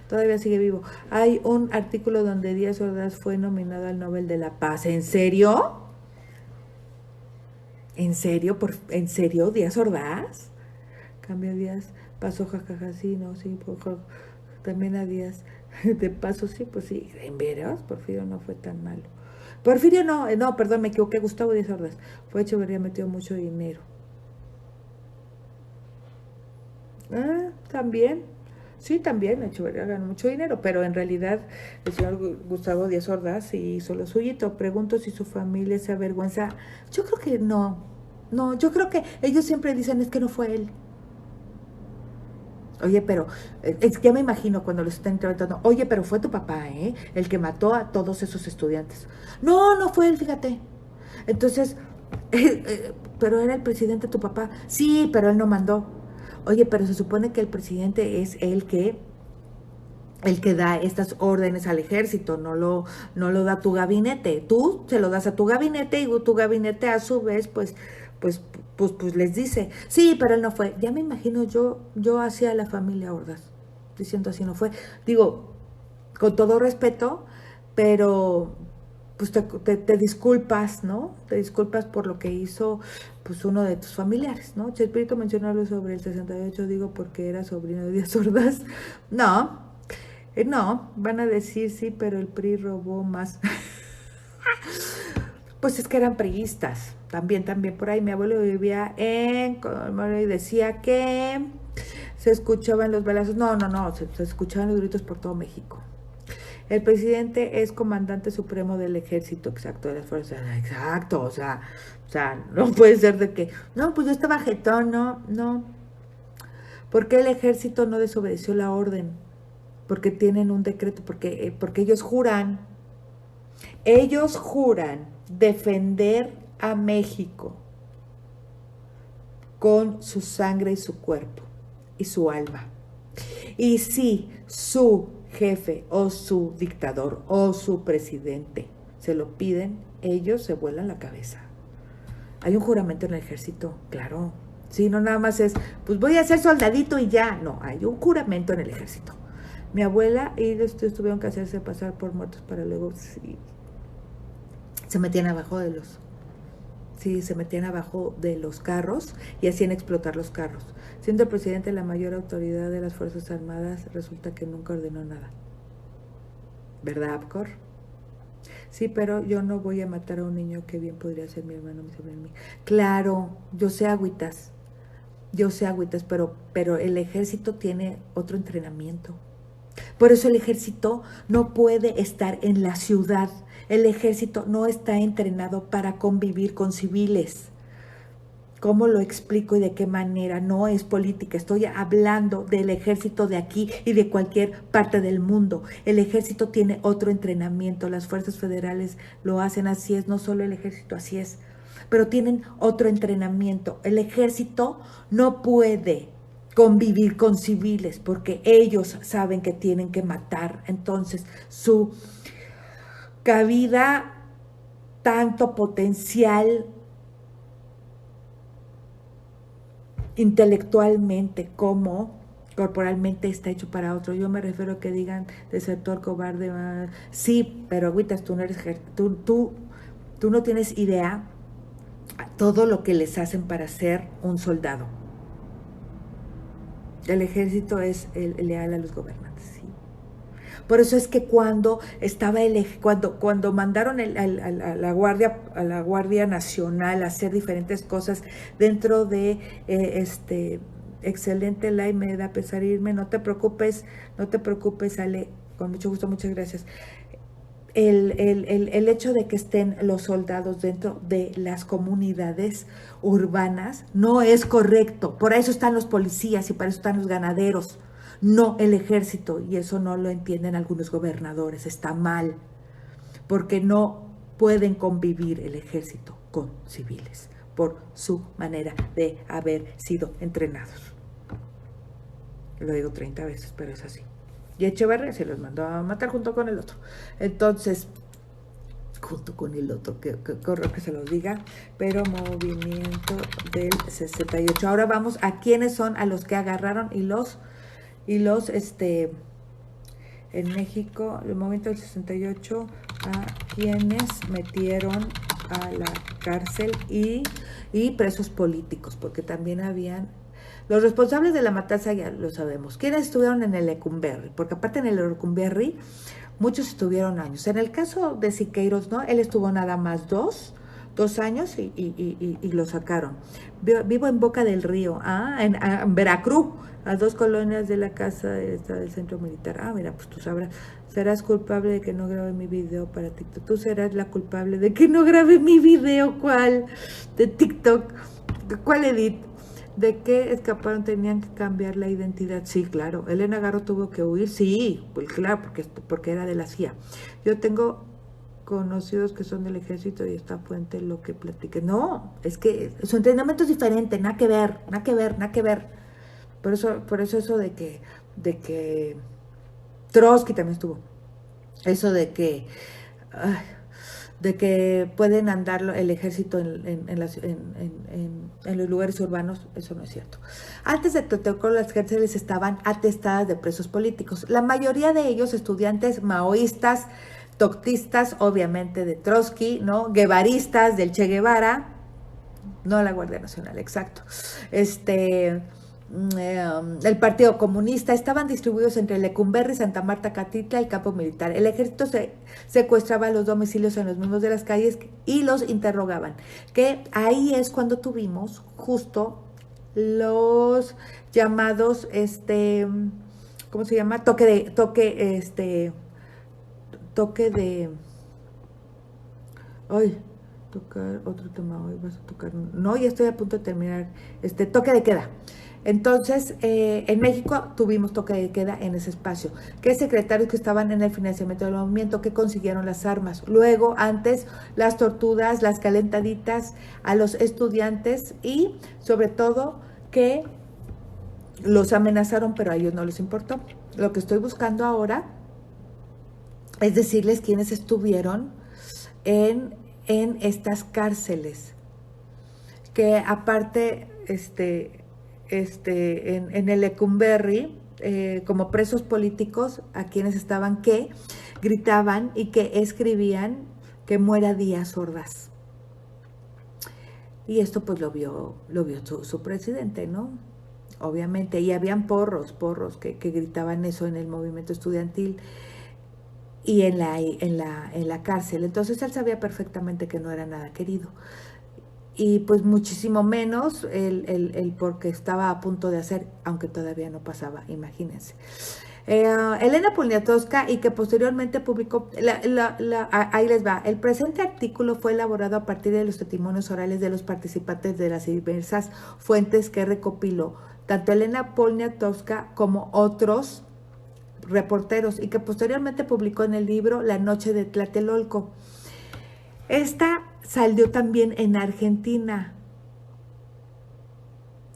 todavía sigue vivo. Hay un artículo donde Díaz Ordaz fue nominado al Nobel de la Paz. ¿En serio? ¿En serio, Díaz Ordaz? Cambio Díaz, pasó jajaja, sí, no, sí, también a Díaz, de paso, sí, pues sí, en veras, Porfirio no fue tan malo. Porfirio no, perdón, me equivoqué, Gustavo Díaz Ordaz, fue Echeverría, metió mucho dinero. También, sí, también, Echeverría ganó mucho dinero, pero en realidad el señor Gustavo Díaz Ordaz sí hizo lo suyito. Pregunto si su familia se avergüenza. Yo creo que no, yo creo que ellos siempre dicen es que no fue él. Oye, pero es que ya me imagino cuando los están entrevistando, oye, pero fue tu papá, el que mató a todos esos estudiantes. No fue él, fíjate. Entonces, pero era el presidente tu papá. Sí, pero él no mandó. Oye, pero se supone que el presidente es el que da estas órdenes al ejército, no lo da tu gabinete. Tú se lo das a tu gabinete y tu gabinete a su vez, pues les dice, sí, pero él no fue. Ya me imagino yo hacia la familia Ordaz, diciendo así no fue. Digo, con todo respeto, pero pues te disculpas, ¿no? Te disculpas por lo que hizo pues uno de tus familiares, ¿no? Chespirito mencionó algo sobre el 68, digo, porque era sobrino de Díaz Ordaz. No, van a decir sí, pero el PRI robó más. Pues es que eran priistas, también por ahí. Mi abuelo vivía en Colmar y decía que se escuchaban los balazos. No, se escuchaban los gritos por todo México. El presidente es comandante supremo del ejército, exacto, de las fuerzas, exacto, o sea, no puede ser de que, no, pues yo estaba jetón, no. ¿Por qué el ejército no desobedeció la orden? Porque tienen un decreto, porque ellos juran defender a México con su sangre y su cuerpo y su alma. Y si su jefe o su dictador o su presidente se lo piden, ellos se vuelan la cabeza. Hay un juramento en el ejército, claro. Sí, no nada más es, pues voy a ser soldadito y ya. No, hay un juramento en el ejército. Mi abuela y ellos tuvieron que hacerse pasar por muertos para luego, sí, se metían abajo de los, sí, se metían abajo de los carros y hacían explotar los carros. Siendo el presidente la mayor autoridad de las Fuerzas Armadas, resulta que nunca ordenó nada. ¿Verdad, Abcor? Sí, pero yo no voy a matar a un niño que bien podría ser mi hermano, mi sobrino. Claro, yo sé agüitas, pero el ejército tiene otro entrenamiento. Por eso el ejército no puede estar en la ciudad. El ejército no está entrenado para convivir con civiles. ¿Cómo lo explico y de qué manera? No es política, estoy hablando del ejército de aquí y de cualquier parte del mundo. El ejército tiene otro entrenamiento, las fuerzas federales lo hacen, así es, no solo el ejército, así es, pero tienen otro entrenamiento. El ejército no puede convivir con civiles porque ellos saben que tienen que matar. Entonces, su cabida, tanto potencial intelectualmente como corporalmente, está hecho para otro. Yo me refiero a que digan desertor, cobarde, sí, pero agüitas, tú no eres, tú no tienes idea todo lo que les hacen para ser un soldado. El ejército es leal a los gobernantes, sí. Por eso es que cuando estaba cuando mandaron a la Guardia Nacional a hacer diferentes cosas dentro de excelente, Lai, me da pesar irme, no te preocupes, Ale, con mucho gusto, muchas gracias. El hecho de que estén los soldados dentro de las comunidades urbanas no es correcto. Por eso están los policías y para eso están los ganaderos, no el ejército. Y eso no lo entienden algunos gobernadores. Está mal, porque no pueden convivir el ejército con civiles por su manera de haber sido entrenados. Lo digo 30 veces, pero es así. Y Echeverría se los mandó a matar junto con el otro. Entonces, junto con el otro, que corro que se los diga, pero movimiento del 68. Ahora vamos a quiénes son a los que agarraron y los en México, el movimiento del 68, a quienes metieron a la cárcel y presos políticos, porque también habían los responsables de la matanza, ya lo sabemos. ¿Quiénes estuvieron en el Lecumberri? Porque aparte en el Lecumberri muchos estuvieron años. En el caso de Siqueiros, ¿no? Él estuvo nada más dos años y lo sacaron. Vivo en Boca del Río, en Veracruz, a 2 colonias de la casa del centro militar. Mira, pues tú sabrás, serás culpable de que no grabe mi video para TikTok. Tú serás la culpable de que no grabe mi video. ¿Cuál? De TikTok. ¿Cuál edit? ¿De qué escaparon? Tenían que cambiar la identidad. Sí, claro. Elena Garro tuvo que huir. Sí, pues claro, porque era de la CIA. Yo tengo conocidos que son del ejército y está fuente lo que platiqué. No, es que su entrenamiento es diferente, nada que ver. Por eso eso de que Trotsky también estuvo. Eso de que pueden andar el ejército en los lugares urbanos, eso no es cierto. Antes de Tlatelolco, las cárceles estaban atestadas de presos políticos. La mayoría de ellos estudiantes maoístas, toctistas, obviamente de Trotsky, ¿no? Guevaristas del Che Guevara, no la Guardia Nacional, exacto. El Partido Comunista, estaban distribuidos entre Lecumberri, Santa Marta, Catitla y el campo militar. El ejército secuestraba los domicilios en los mismos de las calles y los interrogaban. Que ahí es cuando tuvimos justo los llamados, ¿cómo se llama? Toque de, ay, tocar otro tema hoy, vas a tocar, no, ya estoy a punto de terminar, toque de queda. Entonces, en México tuvimos toque de queda en ese espacio, que secretarios que estaban en el financiamiento del movimiento, que consiguieron las armas. Luego, antes, las torturas, las calentaditas a los estudiantes y, sobre todo, que los amenazaron, pero a ellos no les importó. Lo que estoy buscando ahora es decirles quiénes estuvieron en estas cárceles. que aparte, en el Lecumberri, como presos políticos, a quienes estaban que gritaban y que escribían que muera Díaz Ordaz. Y esto pues lo vio su presidente, ¿no? Obviamente, y habían porros que gritaban eso en el movimiento estudiantil y en la cárcel. Entonces él sabía perfectamente que no era nada querido. Y pues muchísimo menos el porque estaba a punto de hacer, aunque todavía no pasaba, imagínense. Elena Poniatowska, y que posteriormente publicó, ahí les va, el presente artículo fue elaborado a partir de los testimonios orales de los participantes de las diversas fuentes que recopiló tanto Elena Poniatowska como otros reporteros, y que posteriormente publicó en el libro La noche de Tlatelolco. Esta salió también en Argentina.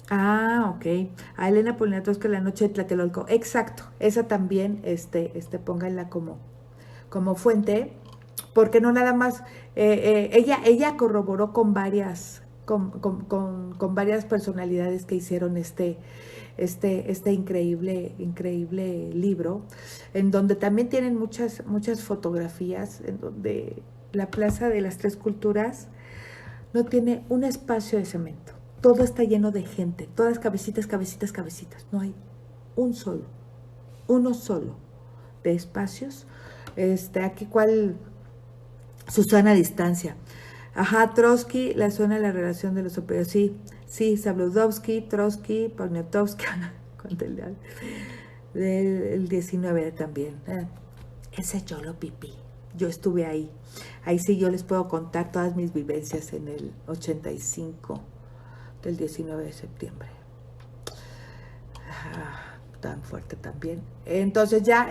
Ah, ok. A Elena Poniatowska, La noche de Tlatelolco. Exacto. Esa también, pónganla como fuente, porque no nada más, ella corroboró con varias, con varias personalidades que hicieron este increíble libro, en donde también tienen muchas fotografías, en donde la Plaza de las Tres Culturas no tiene un espacio de cemento. Todo está lleno de gente, todas cabecitas. No hay uno solo de espacios. Aquí cuál, Susana Distancia. Ajá, Trotsky, la zona de la relación de los superiores. Sí, Zabludovsky, Trotsky, Poniatowska, del 19 también. Ese yo lo pipí. Yo estuve ahí. Ahí sí yo les puedo contar todas mis vivencias en el 85 del 19 de septiembre. Tan fuerte también. Entonces ya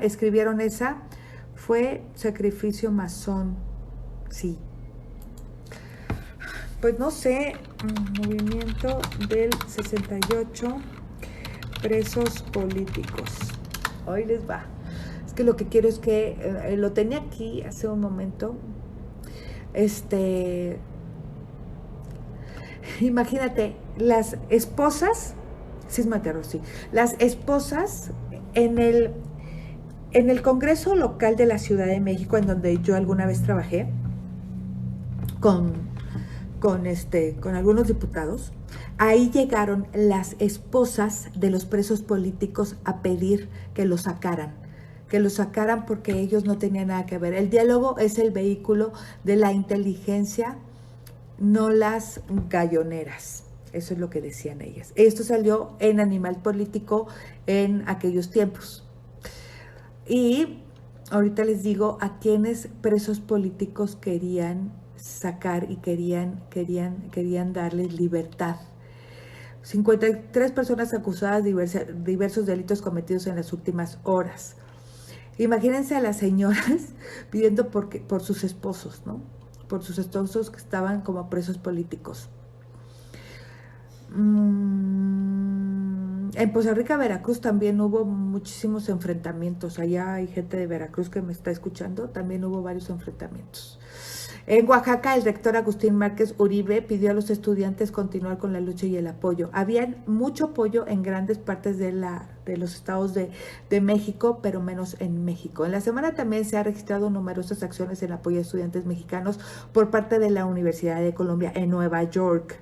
escribieron esa. Fue Sacrificio Masón. Sí. Pues no sé, movimiento del 68, presos políticos. Hoy les va. Es que lo que quiero es que, lo tenía aquí hace un momento, imagínate, las esposas, Cisma Rossi, las esposas en el Congreso local de la Ciudad de México, en donde yo alguna vez trabajé con algunos diputados, ahí llegaron las esposas de los presos políticos a pedir que los sacaran porque ellos no tenían nada que ver. El diálogo es el vehículo de la inteligencia, no las galloneras. Eso es lo que decían ellas. Esto salió en Animal Político en aquellos tiempos. Y ahorita les digo a quienes presos políticos querían sacar y querían darles libertad. 53 personas acusadas de diversos delitos cometidos en las últimas horas. Imagínense a las señoras pidiendo por sus esposos, ¿no? Por sus esposos que estaban como presos políticos. En Poza Rica, Veracruz, también hubo muchísimos enfrentamientos. Allá hay gente de Veracruz que me está escuchando. También hubo varios enfrentamientos. En Oaxaca, el rector Agustín Márquez Uribe pidió a los estudiantes continuar con la lucha y el apoyo. Había mucho apoyo en grandes partes de los estados de México, pero menos en México. En la semana también se han registrado numerosas acciones en apoyo a estudiantes mexicanos por parte de la Universidad de Columbia en Nueva York.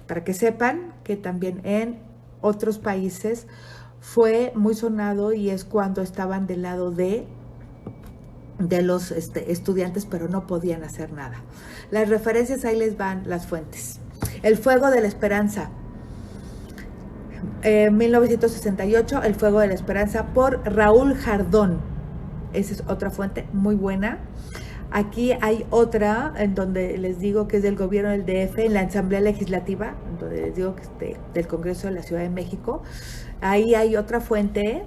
Para que sepan que también en otros países fue muy sonado, y es cuando estaban del lado de los estudiantes, pero no podían hacer nada. Las referencias, ahí les van las fuentes. El Fuego de la Esperanza, 1968, El Fuego de la Esperanza, por Raúl Jardón. Esa es otra fuente muy buena. Aquí hay otra en donde les digo que es del gobierno del DF, en la Asamblea Legislativa, en donde les digo que del Congreso de la Ciudad de México. Ahí hay otra fuente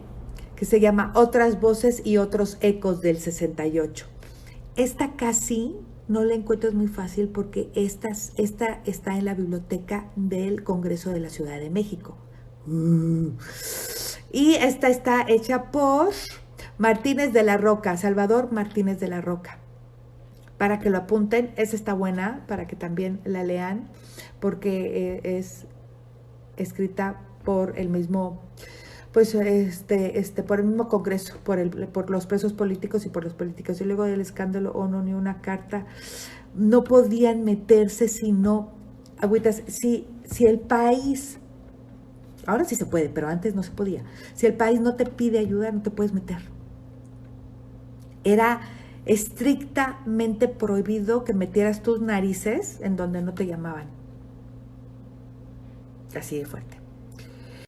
que se llama Otras Voces y Otros Ecos, del 68. Esta casi no la encuentro, muy fácil, porque esta está en la biblioteca del Congreso de la Ciudad de México. Y esta está hecha por Martínez de la Roca, Salvador Martínez de la Roca. para que lo apunten. Esa está buena, para que también la lean, porque es escrita por el mismo, pues por el mismo Congreso, por los presos políticos y por los políticos. Y luego del escándalo ONU, ni una carta, no podían meterse si no, agüitas, si el país, ahora sí se puede, pero antes no se podía, si el país no te pide ayuda, no te puedes meter. Era estrictamente prohibido que metieras tus narices en donde no te llamaban. Así de fuerte.